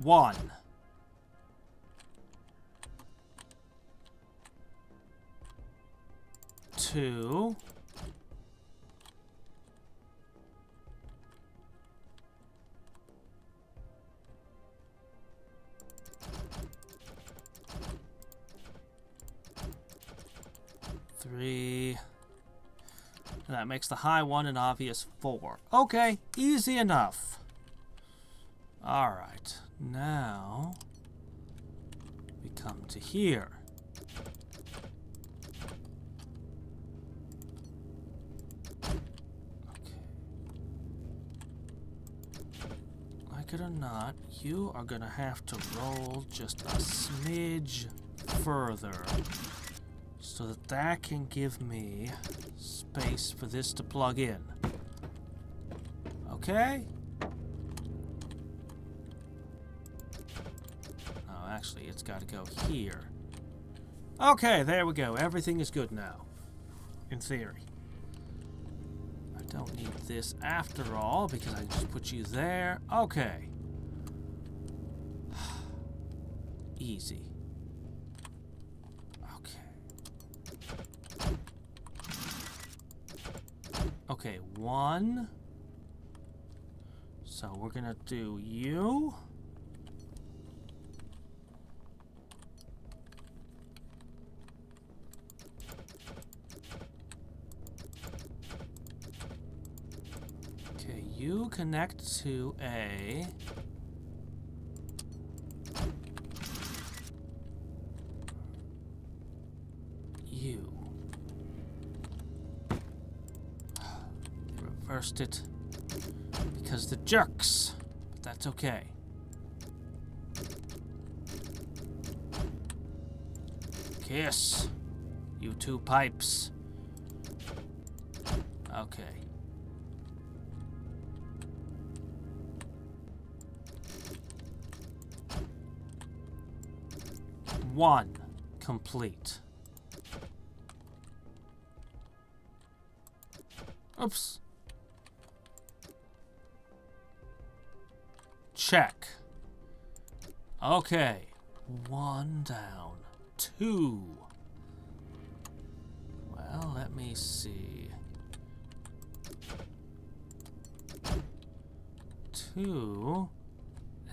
S1: 1. 2. 3. And that makes the high one an obvious 4. Okay, easy enough. Alright, now we come to here. Like it or not, you are gonna have to roll just a smidge further so that that can give me space for this to plug in. Okay? Oh, actually, it's got to go here. Okay, there we go. Everything is good now. In theory. Don't need this after all, because I can just put you there. Okay. Easy. Okay. Okay, 1. So we're gonna do you. Okay, you connect to A. You. Reversed it because the jerks. But that's okay. Kiss. You two pipes. Okay. One complete. Oops. Check. Okay. 1 down. 2. Well, let me see. 2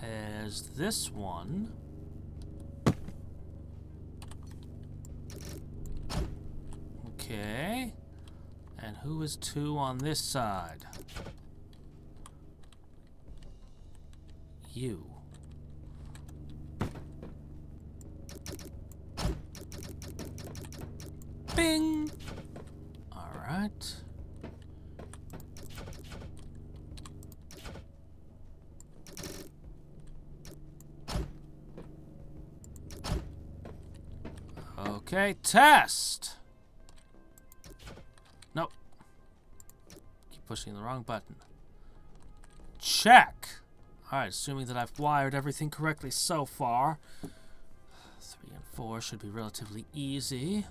S1: is this one. Okay. And who is 2 on this side? You. Bing! Alright. Okay, test! Nope. Keep pushing the wrong button. Check! Alright, assuming that I've wired everything correctly so far. 3 and 4 should be relatively easy.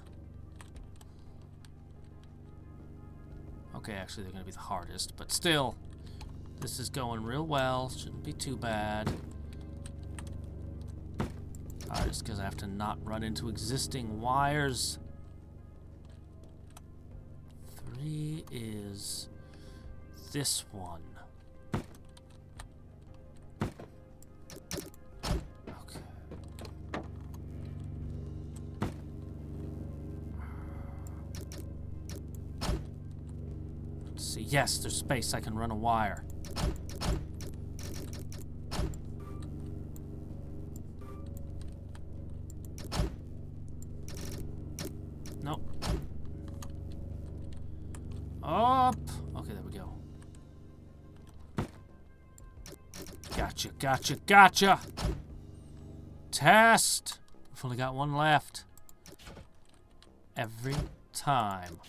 S1: Okay, actually they're going to be the hardest, but still. This is going real well. Shouldn't be too bad. Alright, just because I have to not run into existing wires. 3 is this one. Okay. Let's see. Yes, there's space. I can run a wire. Nope. Up. Okay, there we go. Gotcha, gotcha, gotcha. Test. We've only got 1 left. Every time.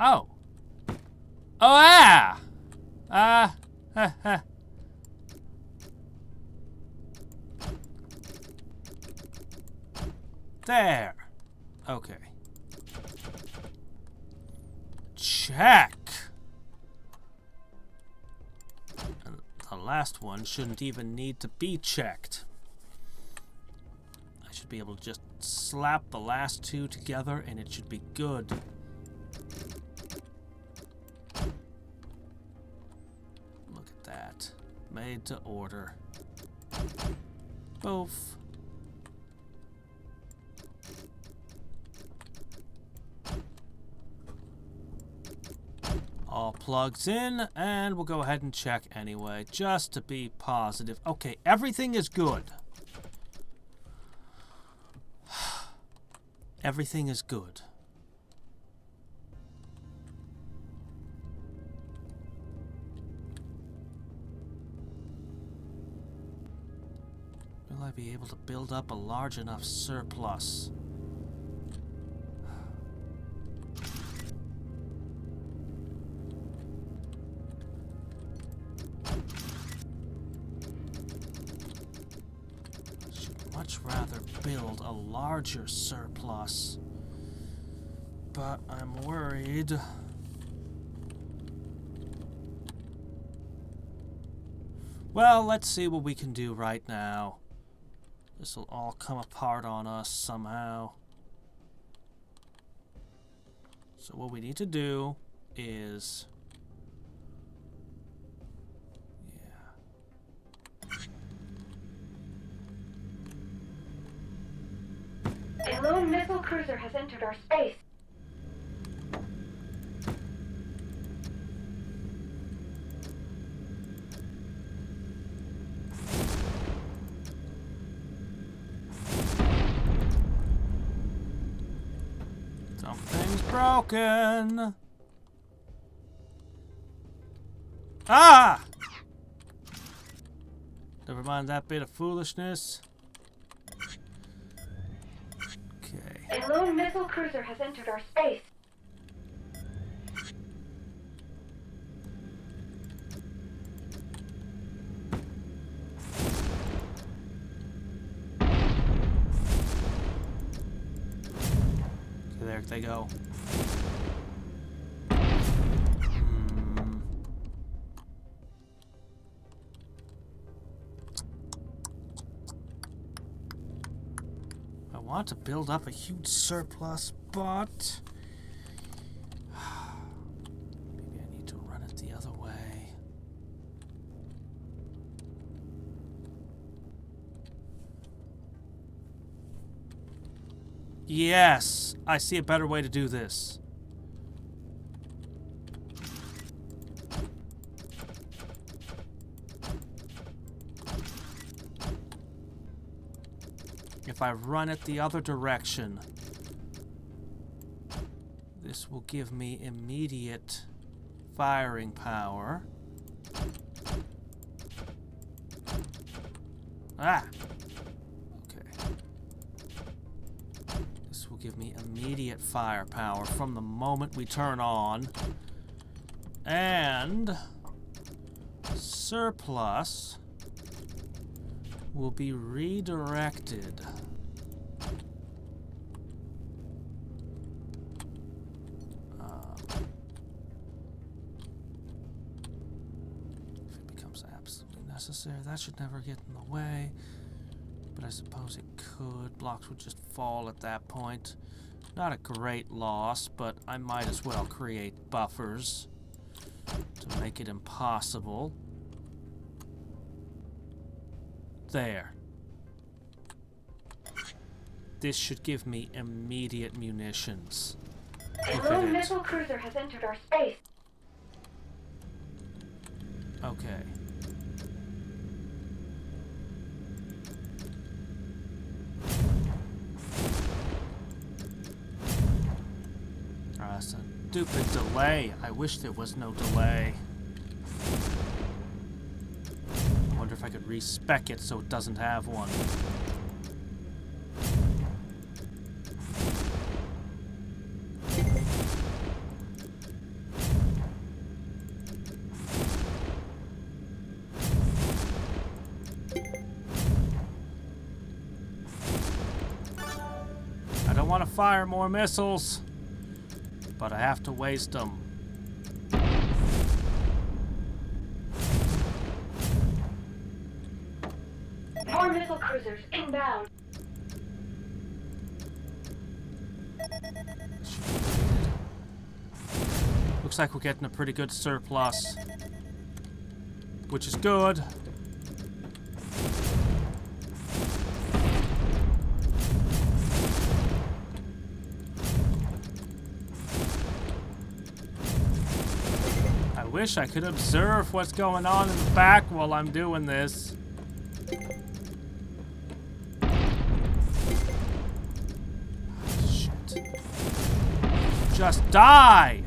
S1: Oh. Oh, yeah. There. Okay. Check. And the last one shouldn't even need to be checked. I should be able to just slap the last 2 together and it should be good. Look at that. Made to order. Both. All plugs in, and we'll go ahead and check anyway, just to be positive. Okay, everything is good. Everything is good. Will I be able to build up a large enough surplus? build a larger surplus, but I'm worried. Well, let's see what we can do right now. This will all come apart on us somehow. So what we need to do is...
S3: A lone missile cruiser has entered our space.
S1: Something's broken. Ah! Never mind that bit of foolishness. Okay.
S3: A lone missile cruiser has entered our space.
S1: Okay, there they go. I want to build up a huge surplus, but maybe I need to run it the other way. Yes, I see a better way to do this. If I run it the other direction, this will give me immediate firing power. Ah! Okay. This will give me immediate firepower from the moment we turn on. And surplus will be redirected. If it becomes absolutely necessary, that should never get in the way. But I suppose it could. Blocks would just fall at that point. Not a great loss, but I might as well create buffers to make it impossible. There. This should give me immediate munitions.
S3: A lone missile cruiser has entered our space.
S1: Okay. That's a stupid delay. I wish there was no delay. I wonder if I could respec it so it doesn't have one. I don't want to fire more missiles, but I have to waste them.
S3: More missile cruisers inbound.
S1: Looks like we're getting a pretty good surplus, which is good. I wish I could observe what's going on in the back while I'm doing this. Shit. Just die!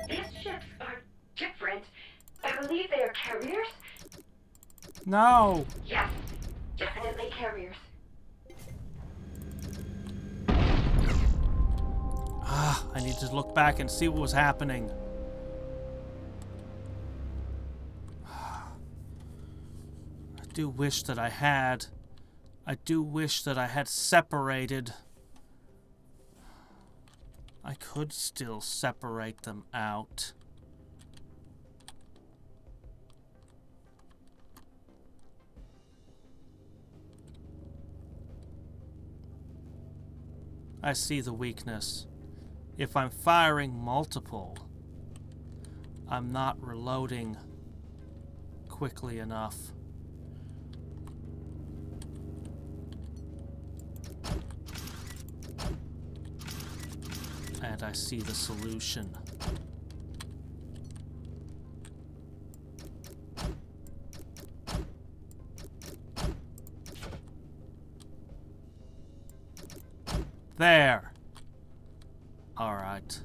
S3: These ships are different. I believe they are carriers.
S1: No!
S3: Yes, definitely carriers.
S1: need to look back and see what was happening. I do wish that I had separated. I could still separate them out. I see the weakness. If I'm firing multiple, I'm not reloading quickly enough. And I see the solution. There. Alright.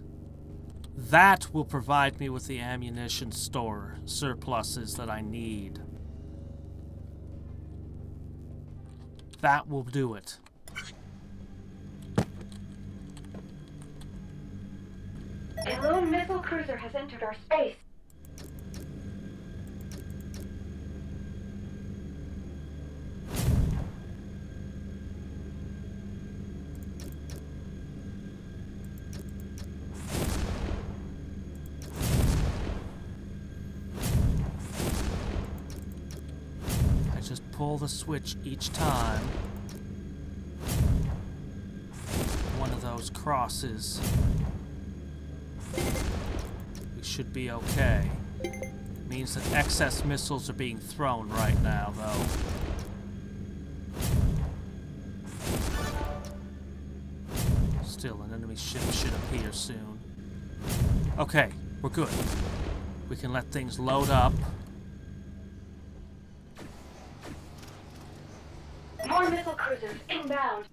S1: That will provide me with the ammunition store surpluses that I need. That will do it.
S3: A lone missile cruiser has entered our space.
S1: I just pull the switch each time one of those crosses. We should be okay. It means that excess missiles are being thrown right now, though. Still, an enemy ship should appear soon. Okay, we're good. We can let things load up.
S3: More missile cruisers inbound.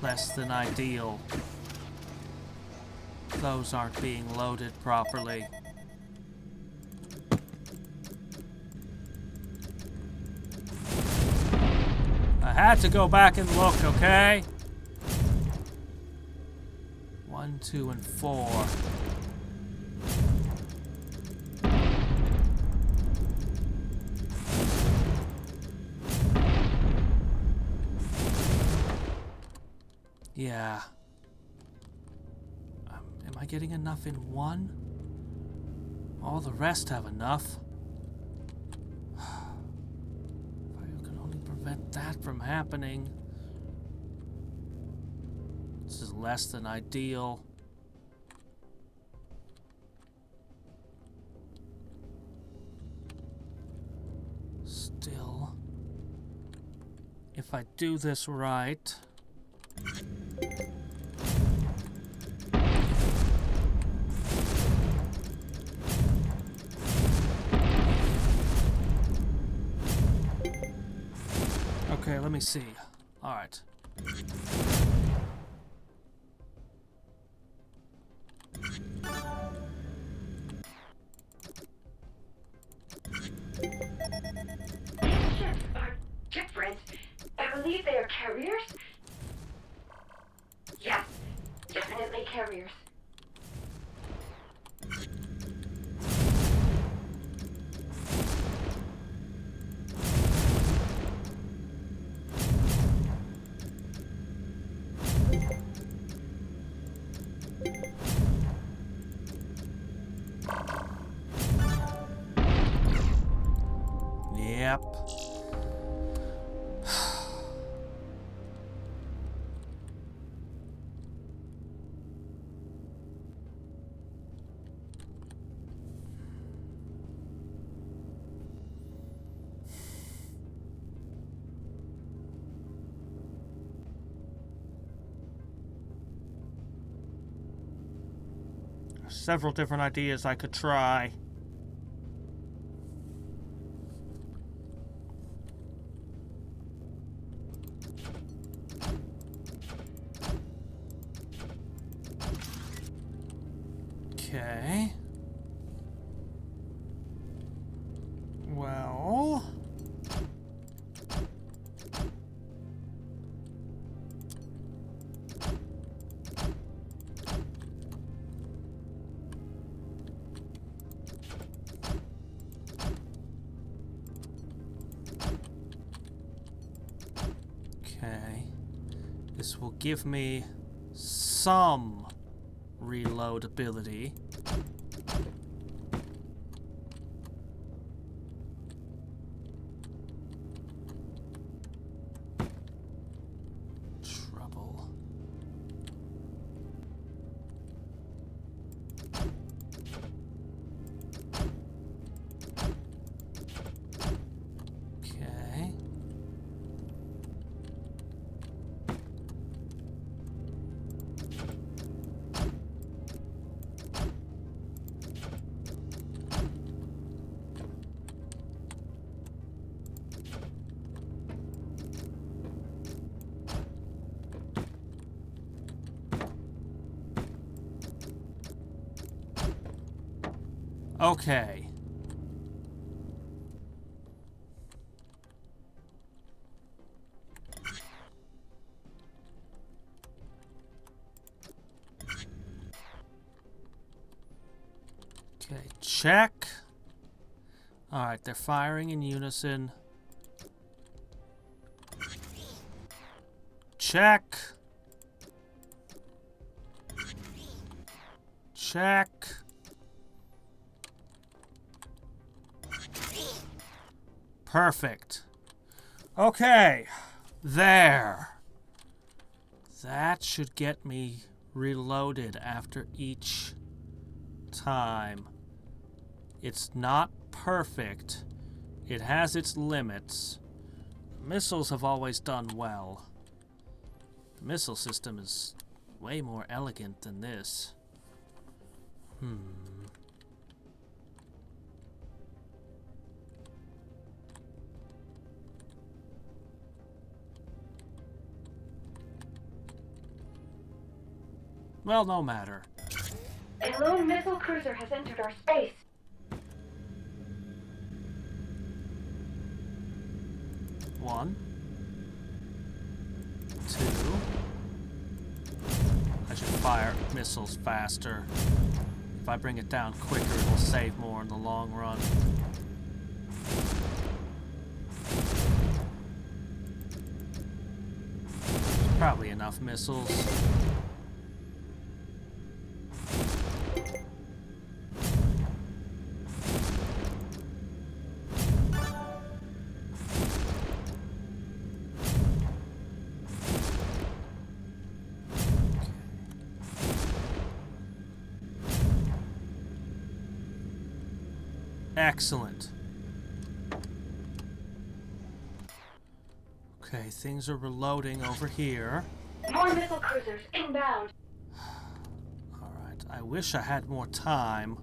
S1: Less than ideal. Those aren't being loaded properly. I had to go back and look, okay? 1, 2, and 4. Yeah. Am I getting enough in one? All the rest have enough. If I could only prevent that from happening. This is less than ideal. Still, if I do this right... Okay, let me see. All right.
S3: These ships are different. I believe they are carriers. Yes, definitely carriers.
S1: Yep. Several different ideas I could try. Okay. Well... This will give me some reload ability. Trouble. Okay. Okay. Okay, check. Alright, they're firing in unison. Check. Check. Perfect. Okay. There. That should get me reloaded after each time. It's not perfect. It has its limits. Missiles have always done well. The missile system is way more elegant than this. Well, no matter.
S3: A lone missile cruiser has entered our space.
S1: One. Two. I should fire missiles faster. If I bring it down quicker, it'll save more in the long run. Probably enough missiles. Excellent. Okay, things are reloading over here.
S3: More missile cruisers inbound.
S1: Alright, I wish I had more time.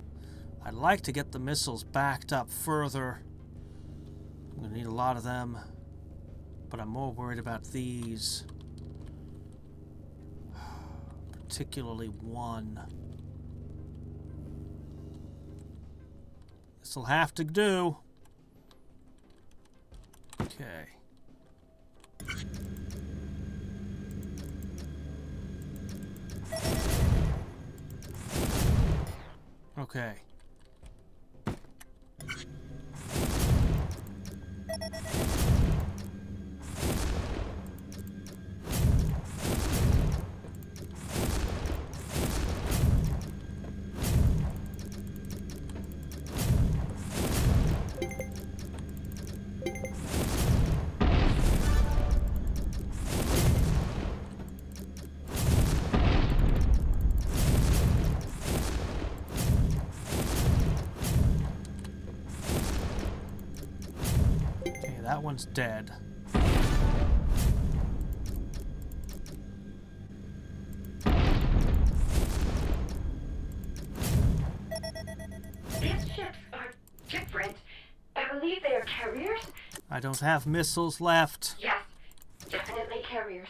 S1: I'd like to get the missiles backed up further. I'm gonna need a lot of them. But I'm more worried about these. Particularly one. This'll have to do. Okay. Okay. That one's dead.
S3: These ships are different. I believe they are carriers?
S1: I don't have missiles left.
S3: Yes, definitely carriers.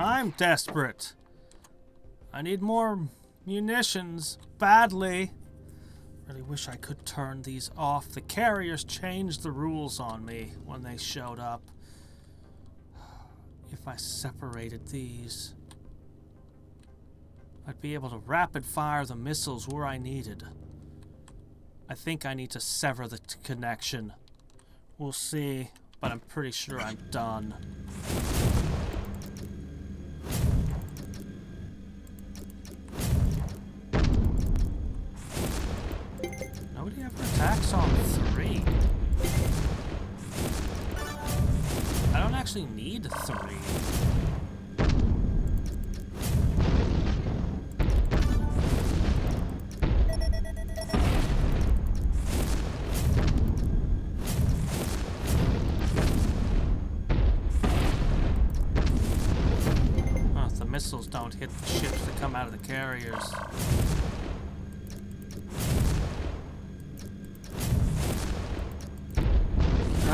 S1: I'm desperate. I need more munitions badly. Really wish I could turn these off. The carriers changed the rules on me when they showed up. If I separated these, I'd be able to rapid fire the missiles where I needed. I think I need to sever the connection. We'll see, but I'm pretty sure I'm done. Nobody ever attacks on 3. I don't actually need 3. Oh, if the missiles don't hit the ships that come out of the carriers.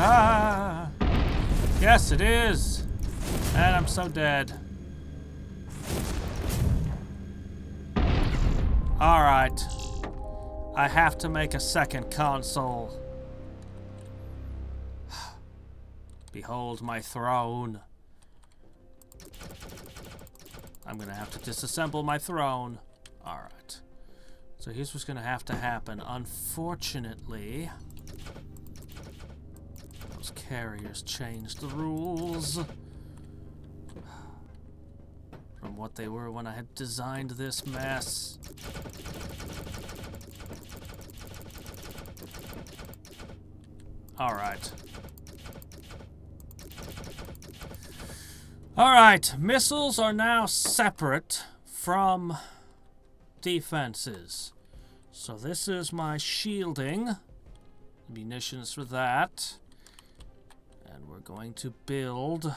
S1: Ah! Yes, it is! And I'm so dead. Alright. I have to make a second console. Behold my throne. I'm gonna have to disassemble my throne. Alright. So here's what's gonna have to happen. Unfortunately, those carriers changed the rules from what they were when I had designed this mess. Alright. Alright, missiles are now separate from defenses. So this is my shielding. Munitions for that. And we're going to build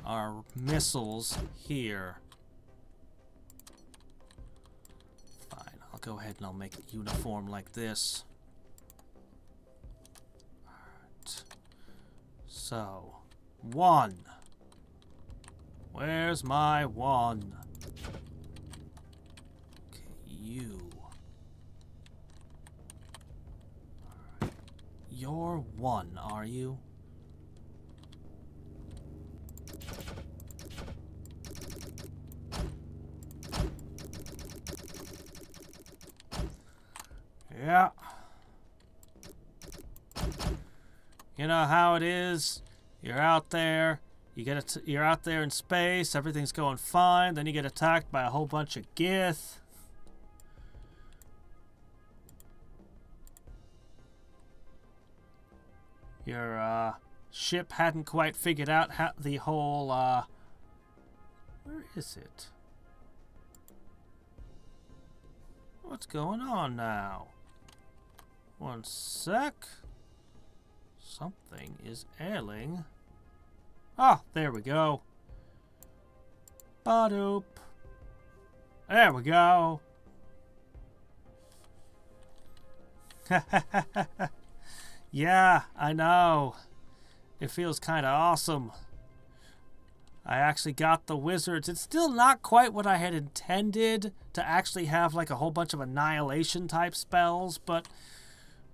S1: our missiles here. Fine, I'll go ahead and I'll make it uniform like this. Alright. So, 1. Where's my 1? Okay, you. Alright. You're 1, are you? Yeah. You know how it is. You're out there. You're out there in space. Everything's going fine. Then you get attacked by a whole bunch of Gith. Your ship hadn't quite figured out how the whole where is it? What's going on now? One sec. Something is ailing. Ah, there we go. Ba-doop. There we go. Yeah, I know. It feels kind of awesome. I actually got the wizards. It's still not quite what I had intended to actually have like a whole bunch of annihilation type spells, but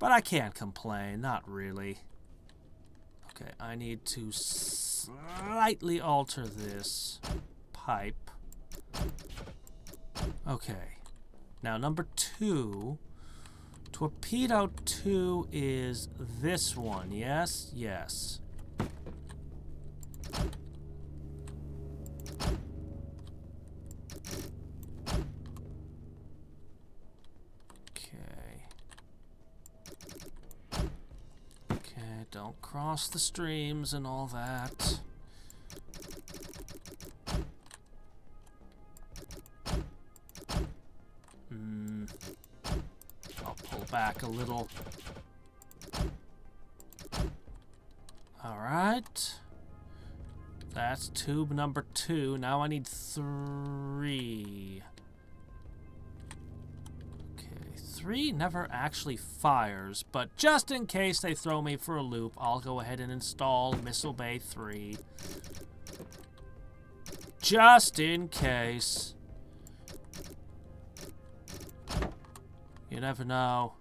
S1: I can't complain, not really. Okay, I need to slightly alter this pipe. Okay. Now number 2. Torpedo 2 is this one. Yes? Yes. Don't cross the streams and all that. I'll pull back a little. Alright. That's tube number 2. Now I need 3. Okay, 3 never actually fires, but just in case they throw me for a loop, I'll go ahead and install Missile Bay 3. Just in case. You never know.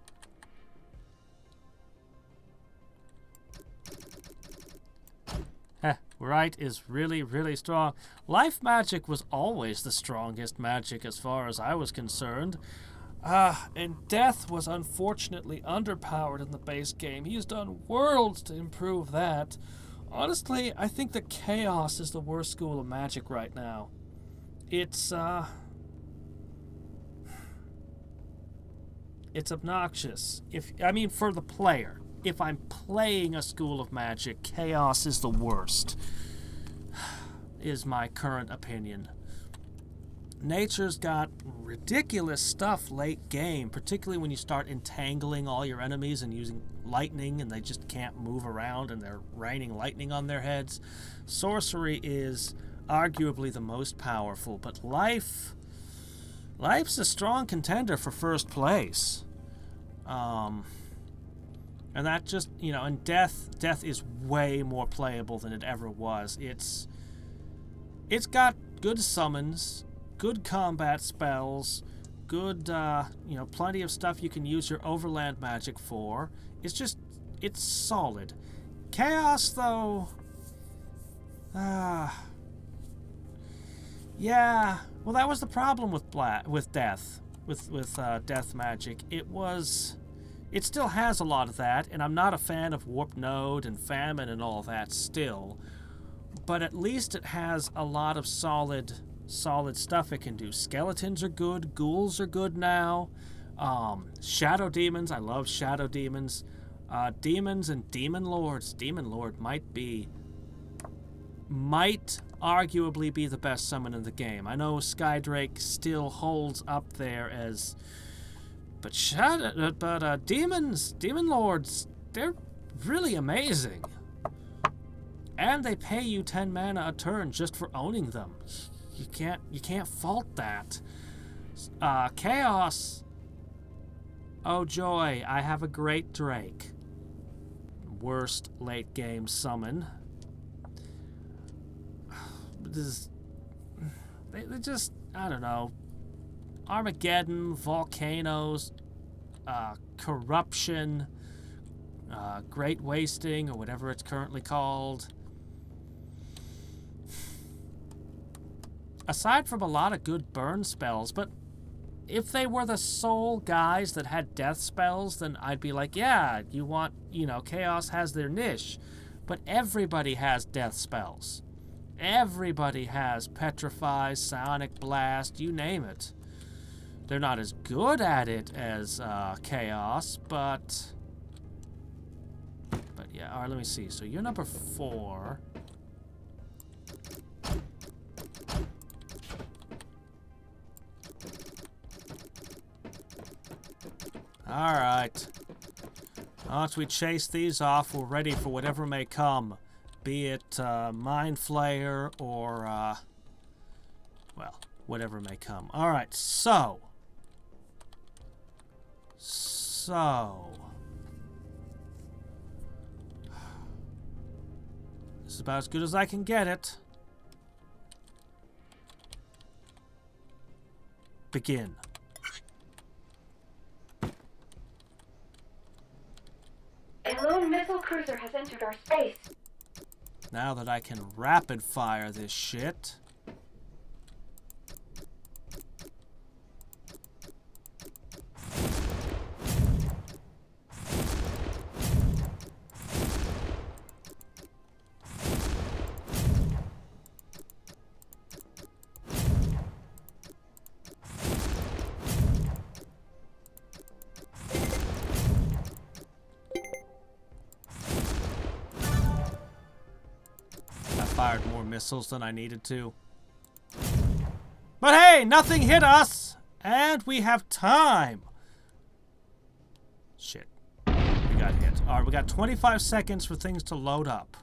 S1: Heh, right is really, really strong. Life magic was always the strongest magic as far as I was concerned. And death was unfortunately underpowered in the base game. He's done worlds to improve that. Honestly, I think the chaos is the worst school of magic right now. It's obnoxious. For the player. If I'm playing a school of magic, chaos is the worst. Is my current opinion. Nature's got ridiculous stuff late game, particularly when you start entangling all your enemies and using lightning and they just can't move around and they're raining lightning on their heads. Sorcery is arguably the most powerful, but life's a strong contender for first place. And that just, and death is way more playable than it ever was. It's got good summons, good combat spells, good, plenty of stuff you can use your overland magic for. It's solid. Chaos, though, yeah, well, that was the problem with death, with death magic. It still has a lot of that, and I'm not a fan of Warp Node and Famine and all that still, but at least it has a lot of solid stuff it can do. Skeletons are good, ghouls are good now, shadow demons, I love shadow demons, demons and demon lords. Demon Lord might arguably be the best summon in the game. I know Skydrake still holds up there as, but demons, demon lords, they're really amazing. And they pay you 10 mana a turn just for owning them. You can't fault that. Chaos. Oh they have a great Drake. Worst late game summon. They just, I don't know. Armageddon, volcanoes, corruption, great wasting, or whatever it's currently called. Aside from a lot of good burn spells, but if they were the sole guys that had death spells, then I'd be like, yeah, Chaos has their niche. But everybody has death spells. Everybody has Petrify, Psionic Blast, you name it. They're not as good at it as Chaos, but yeah. All right, let me see. So you're number 4. All right. Once we chase these off, we're ready for whatever may come. Be it Mind Flayer or, whatever may come. All right, so. This is about as good as I can get it. Begin.
S3: A lone missile cruiser has entered our space.
S1: Now that I can rapid fire this shit. Fired more missiles than I needed to. But hey, nothing hit us! And we have time! Shit. We got hit. Alright, we got 25 seconds for things to load up.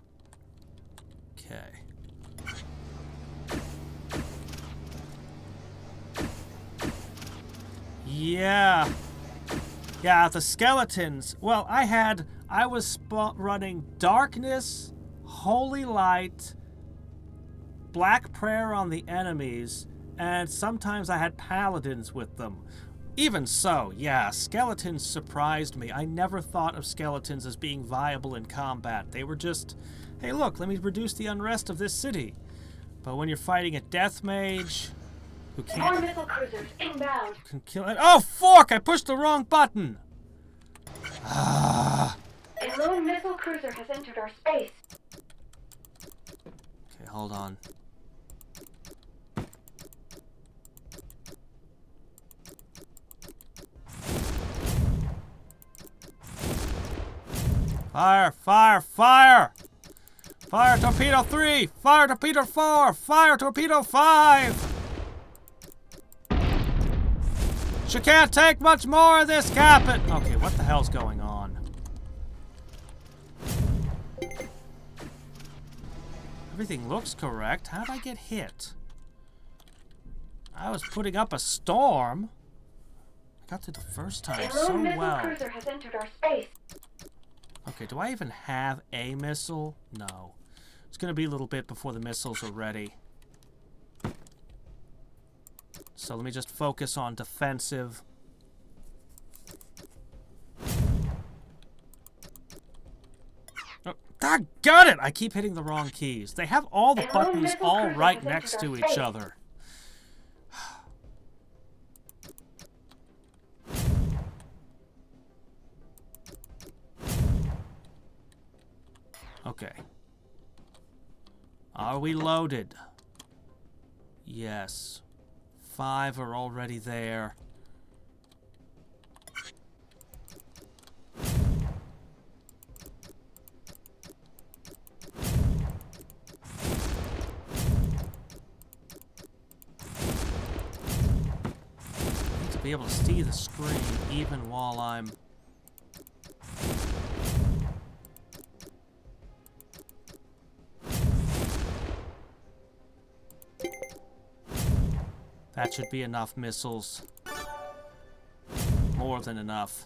S1: Okay. Yeah. Yeah, the skeletons. Well, I was running darkness, holy light, black prayer on the enemies, and sometimes I had paladins with them. Even so, yeah, skeletons surprised me. I never thought of skeletons as being viable in combat. They were just, hey look, let me reduce the unrest of this city. But when you're fighting a death mage who
S3: More missile cruisers inbound.
S1: can kill it. Oh, fork! I pushed the wrong button!
S3: A lone missile cruiser has entered our space.
S1: Okay, hold on. Fire! Fire! Fire! Fire torpedo 3! Fire torpedo 4! Fire torpedo 5! She can't take much more of this, Captain! Okay, what the hell's going on? Everything looks correct. How'd I get hit? I was putting up a storm. I got through the first time so
S3: lone missile
S1: well.
S3: cruiser has entered our space.
S1: Okay, do I even have a missile? No. It's gonna be a little bit before the missiles are ready. So let me just focus on defensive. Oh, got it! I keep hitting the wrong keys. They have all the buttons all right next to each other. Okay. Are we loaded? Yes. 5 are already there. I need to be able to see the screen even while I'm... That should be enough missiles. More than enough.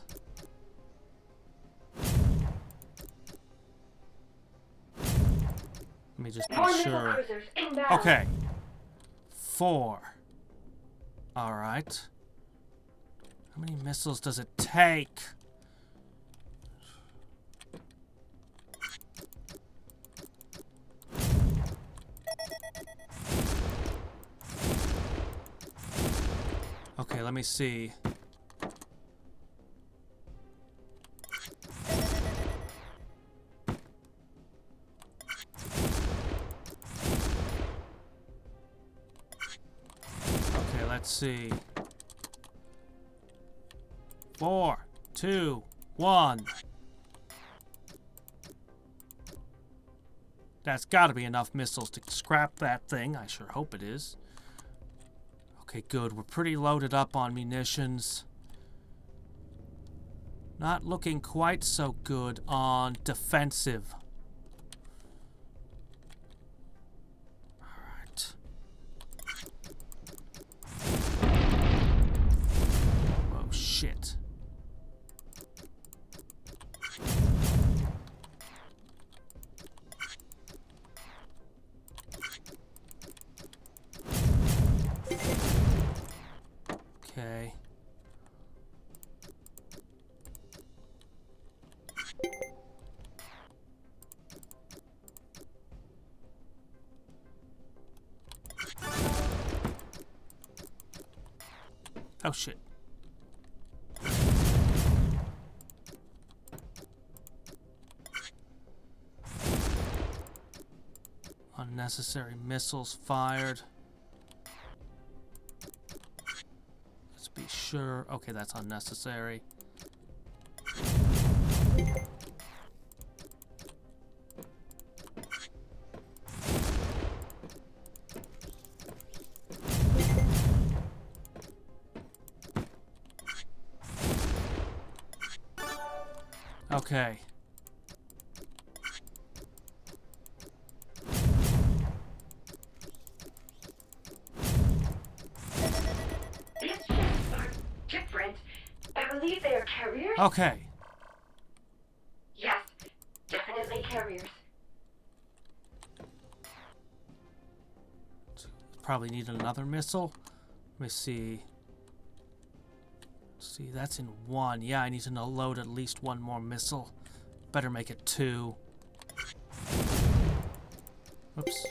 S1: Let me just be sure. Okay. 4. Alright. How many missiles does it take? Okay, let me see. Okay, let's see. 4, 2, 1. That's gotta be enough missiles to scrap that thing. I sure hope it is. Okay, good. We're pretty loaded up on munitions. Not looking quite so good on defensive. Alright. Oh, shit. Okay. Oh shit. Unnecessary missiles fired. Let's be sure. Okay, that's unnecessary. Okay.
S3: These ships are different. I believe believe they are carriers.
S1: Okay.
S3: Yes, definitely carriers.
S1: Probably need another missile. Let me see. See, that's in 1. Yeah, I need to load at least 1 more missile. Better make it 2. Oops.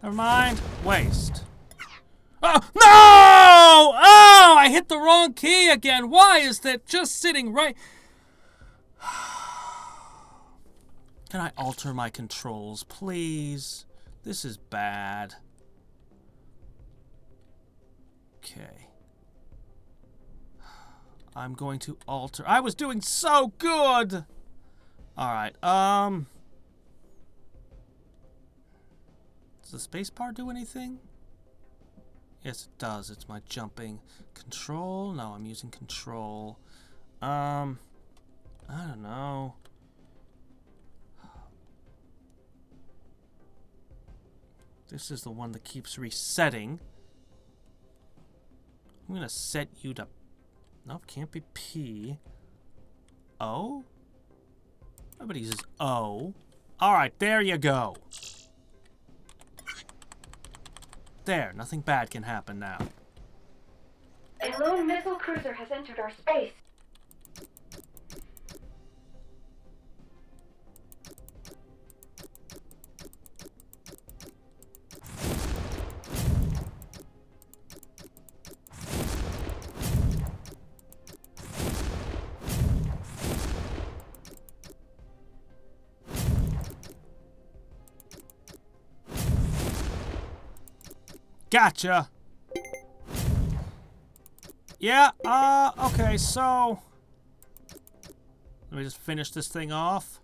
S1: Never mind. Waste. Oh, no! Oh, I hit the wrong key again. Why is that just sitting right... Can I alter my controls, please? This is bad. Okay. I'm going to alter... I was doing so good! Alright, does the spacebar do anything? Yes, it does. It's my jumping. Control? No, I'm using control. I don't know. This is the one that keeps resetting. I'm gonna set you to... Nope, can't be P. O? Nobody uses O. Alright, there you go. There, nothing bad can happen now.
S3: A lone missile cruiser has entered our space.
S1: Gotcha! Yeah, okay, so... Let me just finish this thing off.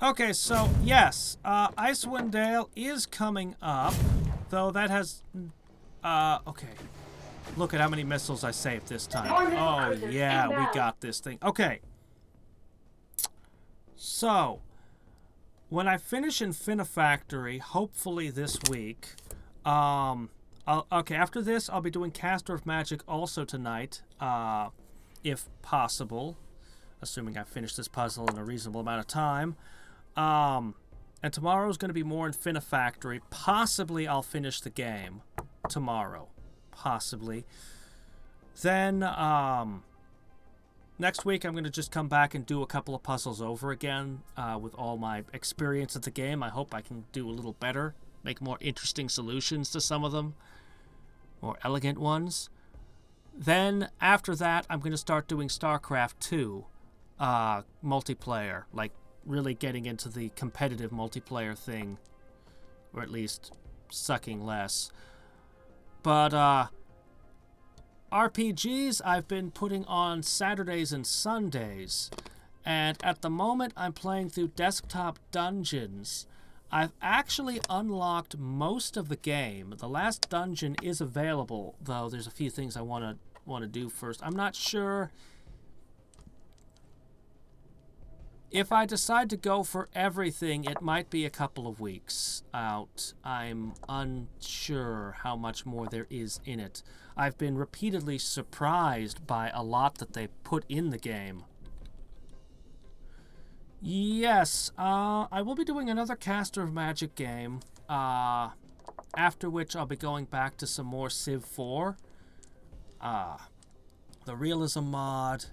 S1: Okay, so, yes, Icewind Dale is coming up, though that has... okay. Look at how many missiles I saved this time. Oh, yeah, we got this thing. Okay. So, when I finish Infinifactory, hopefully this week, okay, after this, I'll be doing Caster of Magic also tonight, if possible, assuming I finish this puzzle in a reasonable amount of time. And tomorrow's going to be more Infinifactory. Possibly I'll finish the game tomorrow. Possibly. Then, next week, I'm going to just come back and do a couple of puzzles over again with all my experience at the game. I hope I can do a little better, make more interesting solutions to some of them, more elegant ones. Then, after that, I'm going to start doing StarCraft 2 multiplayer, like really getting into the competitive multiplayer thing, or at least sucking less. But, RPGs I've been putting on Saturdays and Sundays, and at the moment I'm playing through Desktop Dungeons. I've actually unlocked most of the game. The last dungeon is available, though there's a few things I want to do first. I'm not sure if I decide to go for everything. It might be a couple of weeks out. I'm unsure how much more there is in it. I've been repeatedly surprised by a lot that they put in the game. Yes, I will be doing another Caster of Magic game, after which I'll be going back to some more Civ 4. The Realism mod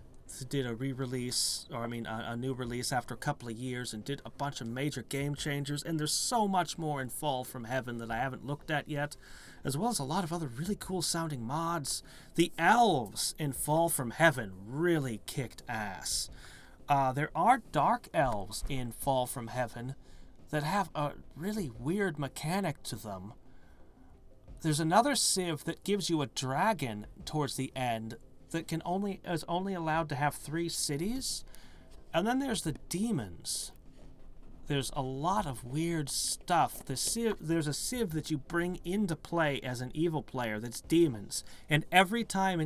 S1: did a re-release, or I mean a new release after a couple of years, and did a bunch of major game changers, and there's so much more in Fall from Heaven that I haven't looked at yet, as well as a lot of other really cool sounding mods. The elves in Fall from Heaven really kicked ass. There are dark elves in Fall from Heaven that have a really weird mechanic to them. There's another Civ that gives you a dragon towards the end that is only allowed to have 3 cities. And then there's the demons. There's a lot of weird stuff. There's a Civ that you bring into play as an evil player that's demons. And every time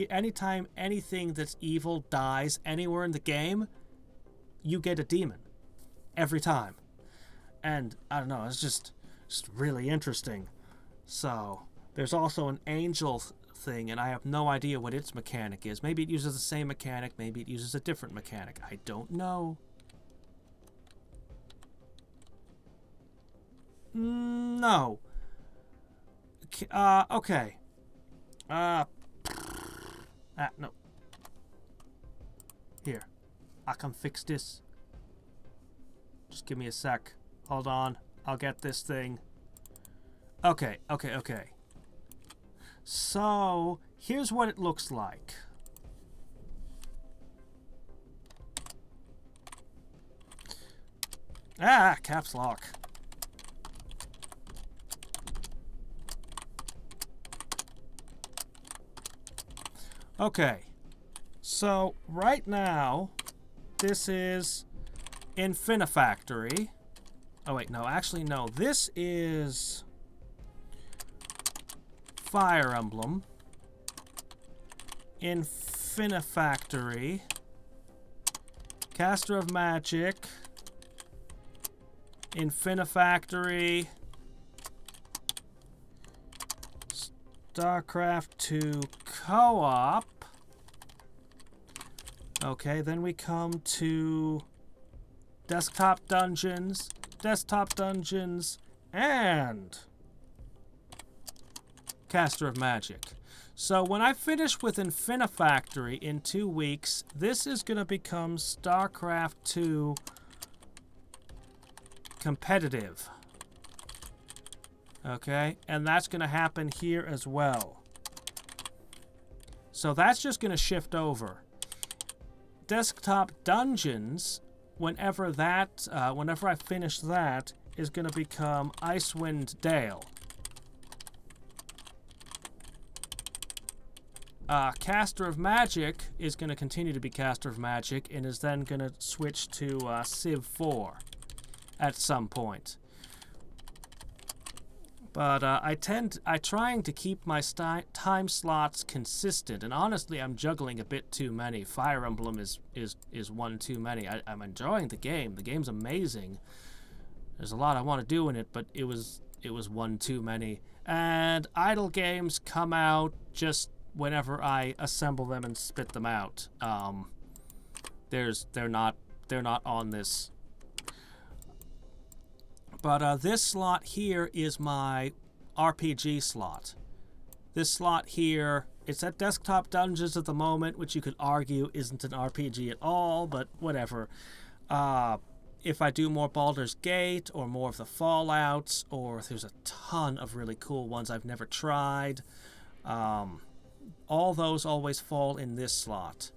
S1: anytime anything that's evil dies anywhere in the game, you get a demon. every time. And I don't know, it's just really interesting. So there's also an angel thing, and I have no idea what its mechanic is. Maybe it uses the same mechanic, maybe it uses a different mechanic. I don't know. No. Okay. No. Here. I can fix this. Just give me a sec. Hold on. I'll get this thing. Okay. So, here's what it looks like. Caps lock. Okay. So, right now, this is Infinifactory. Oh, wait, no. Actually, no. This is Fire Emblem. Infinifactory. Caster of Magic. Infinifactory. StarCraft 2 Co-op. Okay, then we come to Desktop Dungeons, and Caster of Magic. So when I finish with Infinifactory in 2 weeks, this is going to become StarCraft 2 Competitive. Okay, and that's going to happen here as well. So that's just going to shift over. Desktop Dungeons, whenever I finish that, is going to become Icewind Dale. Caster of Magic is going to continue to be Caster of Magic and is then going to switch to Civ 4 at some point. But I'm trying to keep my time slots consistent, and honestly, I'm juggling a bit too many. Fire Emblem is one too many. I'm enjoying the game. The game's amazing. There's a lot I want to do in it, but it was one too many. And idle games come out just whenever I assemble them and spit them out. They're not on this. But this slot here is my RPG slot. This slot here, it's at Desktop Dungeons at the moment, which you could argue isn't an RPG at all, but whatever. If I do more Baldur's Gate, or more of the Fallouts, or if there's a ton of really cool ones I've never tried, all those always fall in this slot.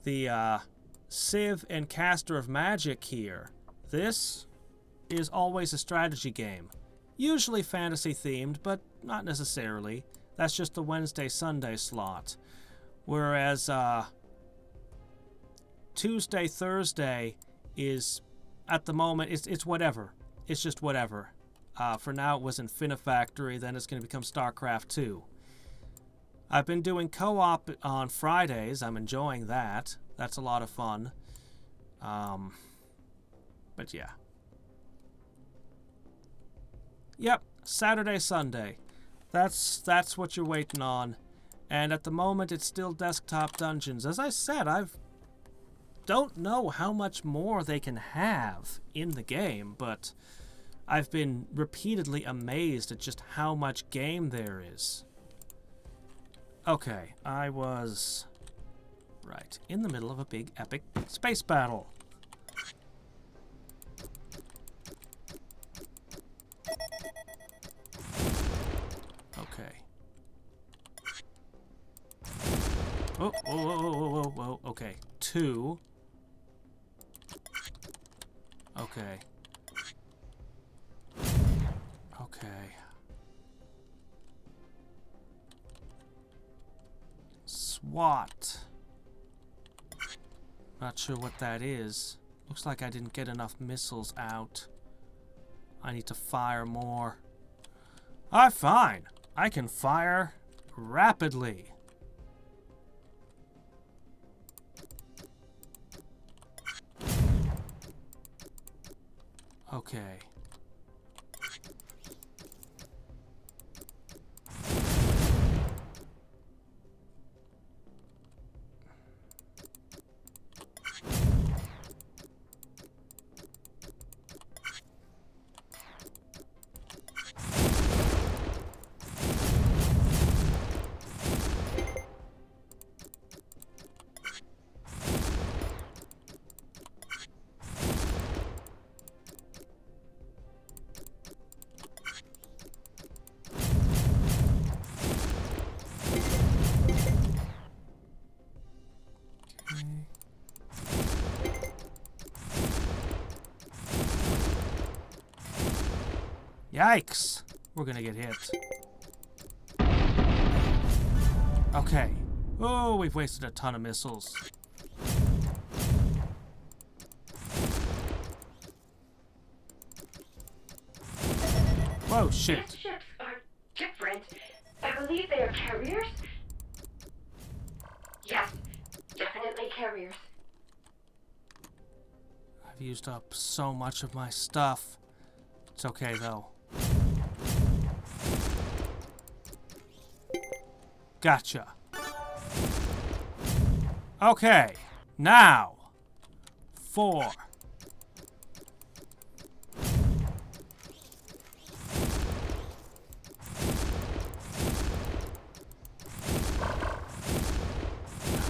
S1: The Civ and Caster of Magic here, this is always a strategy game. Usually fantasy themed, but not necessarily. That's just the Wednesday-Sunday slot. Whereas Tuesday-Thursday is, at the moment, it's whatever. It's just whatever. For now it was Infinifactory, then it's going to become StarCraft 2. I've been doing co-op on Fridays. I'm enjoying that. That's a lot of fun. But yeah. Yep, Saturday, Sunday. That's what you're waiting on. And at the moment, it's still Desktop Dungeons. As I said, don't know how much more they can have in the game, but I've been repeatedly amazed at just how much game there is. Okay, I was right in the middle of a big epic space battle. Okay. Whoa. Okay. 2. Okay. Okay. SWAT. Not sure what that is. Looks like I didn't get enough missiles out. I need to fire more. Fine. I can fire rapidly. Okay. Yikes! We're gonna get hit. Okay. Oh, we've wasted a ton of missiles. Whoa, shit.
S3: These ships are different. I believe they are carriers. Yes, definitely carriers.
S1: I've used up so much of my stuff. It's okay, though. Gotcha. Okay, now 4.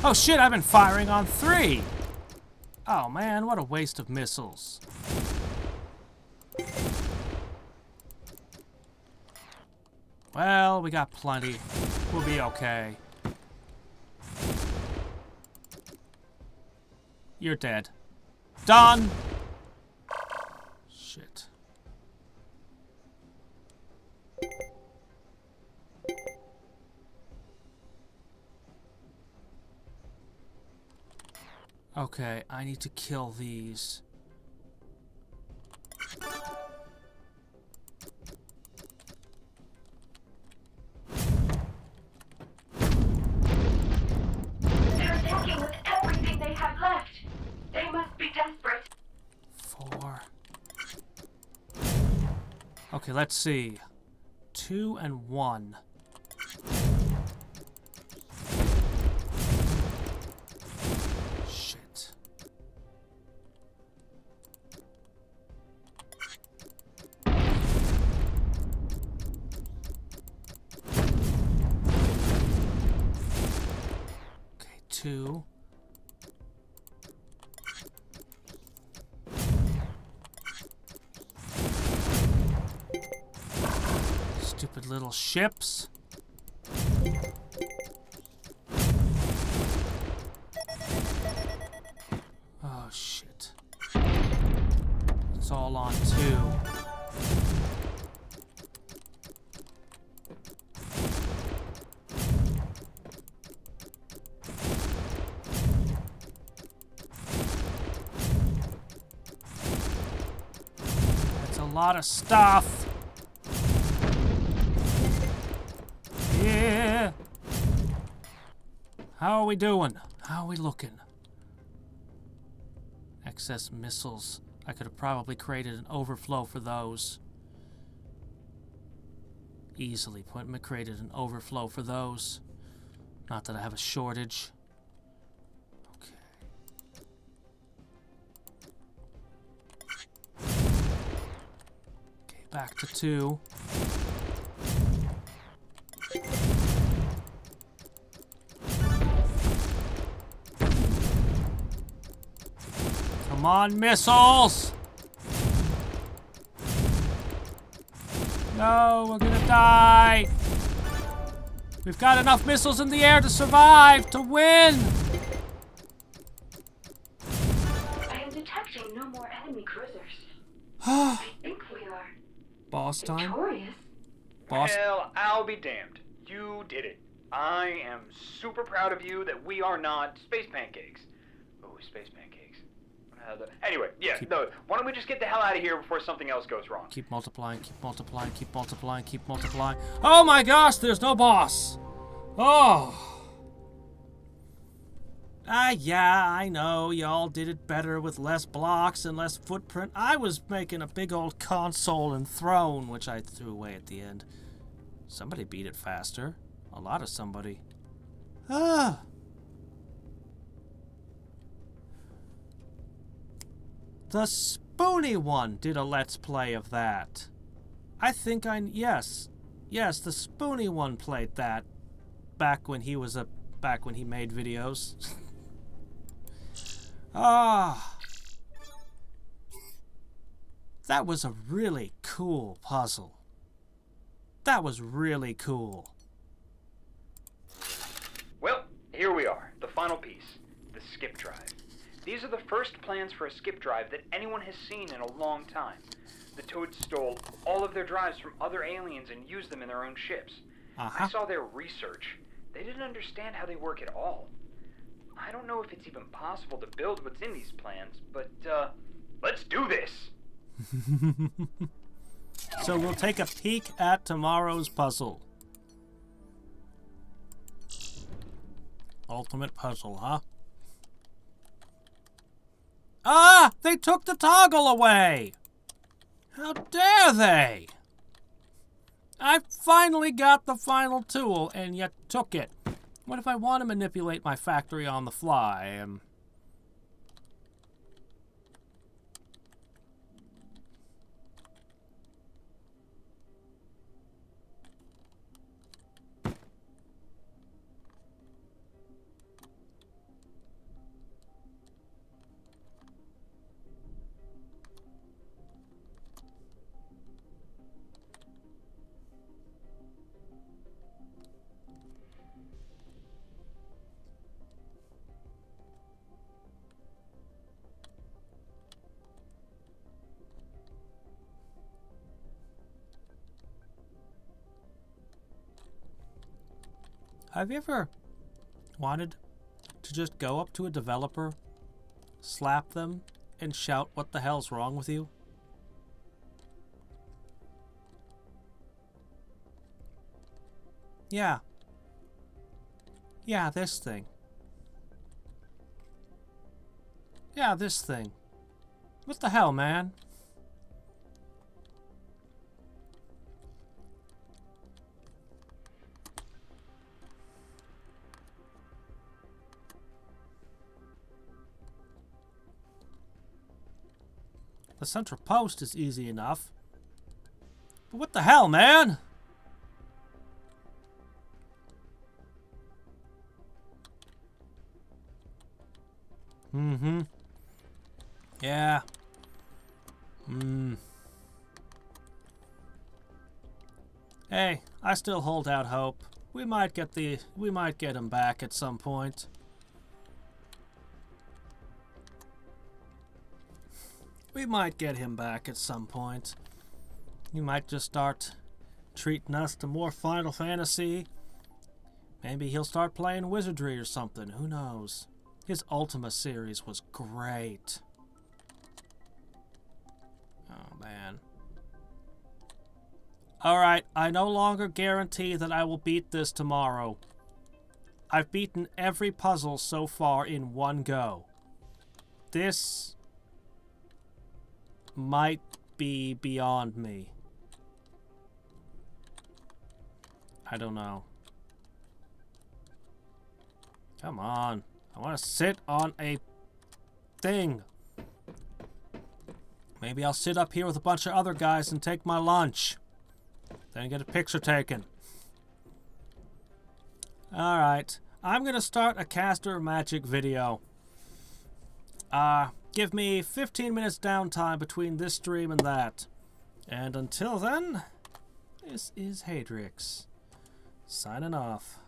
S1: Oh shit, I've been firing on 3! Oh man, what a waste of missiles. Well, we got plenty. We'll be okay. You're dead. Done! Shit. Okay, I need to kill these.
S3: They're attacking with everything they have left. They must be desperate.
S1: 4. Okay, let's see. 2 and 1. Shit. Okay, 2. Stupid little ships. Oh, shit. It's all on 2. That's a lot of stuff. Yeah. How are we doing? How are we looking? Excess missiles. I could have probably created an overflow for those. Easily created an overflow for those. Not that I have a shortage. Okay. Okay, back to 2. Come on, missiles! No, we're gonna die! We've got enough missiles in the air to survive, to win!
S3: I am detecting no more enemy cruisers. I think we are
S1: Boss time?
S3: victorious.
S1: Boss?
S4: Well, I'll be damned. You did it. I am super proud of you that we are not space pancakes. Oh, space pancakes. Anyway, yeah, no, why don't we just get the hell out of here before something else goes wrong?
S1: Keep multiplying, keep multiplying, keep multiplying, keep multiplying. Oh my gosh, there's no boss! Oh! Yeah, I know. Y'all did it better with less blocks and less footprint. I was making a big old console and throne, which I threw away at the end. Somebody beat it faster. A lot of somebody. Ah! The Spoony one did a Let's Play of that. I think yes. Yes, the Spoony one played that back when he made videos. Ah. That was a really cool puzzle. That was really cool.
S4: Well, here we are, the final piece, the skip drive. These are the first plans for a skip drive that anyone has seen in a long time. The Toads stole all of their drives from other aliens and used them in their own ships. I saw their research. They didn't understand how they work at all. I don't know if it's even possible to build what's in these plans, but, let's do this!
S1: So we'll take a peek at tomorrow's puzzle. Ultimate puzzle, huh? Ah! They took the toggle away! How dare they! I finally got the final tool, and yet took it. What if I want to manipulate my factory on the fly? Have you ever wanted to just go up to a developer, slap them, and shout, "What the hell's wrong with you?" Yeah. Yeah, this thing. Yeah, this thing. What the hell, man? The central post is easy enough. But what the hell, man? Mm-hmm. Yeah. Hey, I still hold out hope. We might get him back at some point. We might get him back at some point. He might just start treating us to more Final Fantasy. Maybe he'll start playing Wizardry or something. Who knows? His Ultima series was great. Oh, man. Alright, I no longer guarantee that I will beat this tomorrow. I've beaten every puzzle so far in one go. This might be beyond me. I don't know. Come on. I want to sit on a thing. Maybe I'll sit up here with a bunch of other guys and take my lunch. Then get a picture taken. Alright. I'm going to start a caster magic video. Give me 15 minutes downtime between this stream and that. And until then, this is Hadriex, signing off.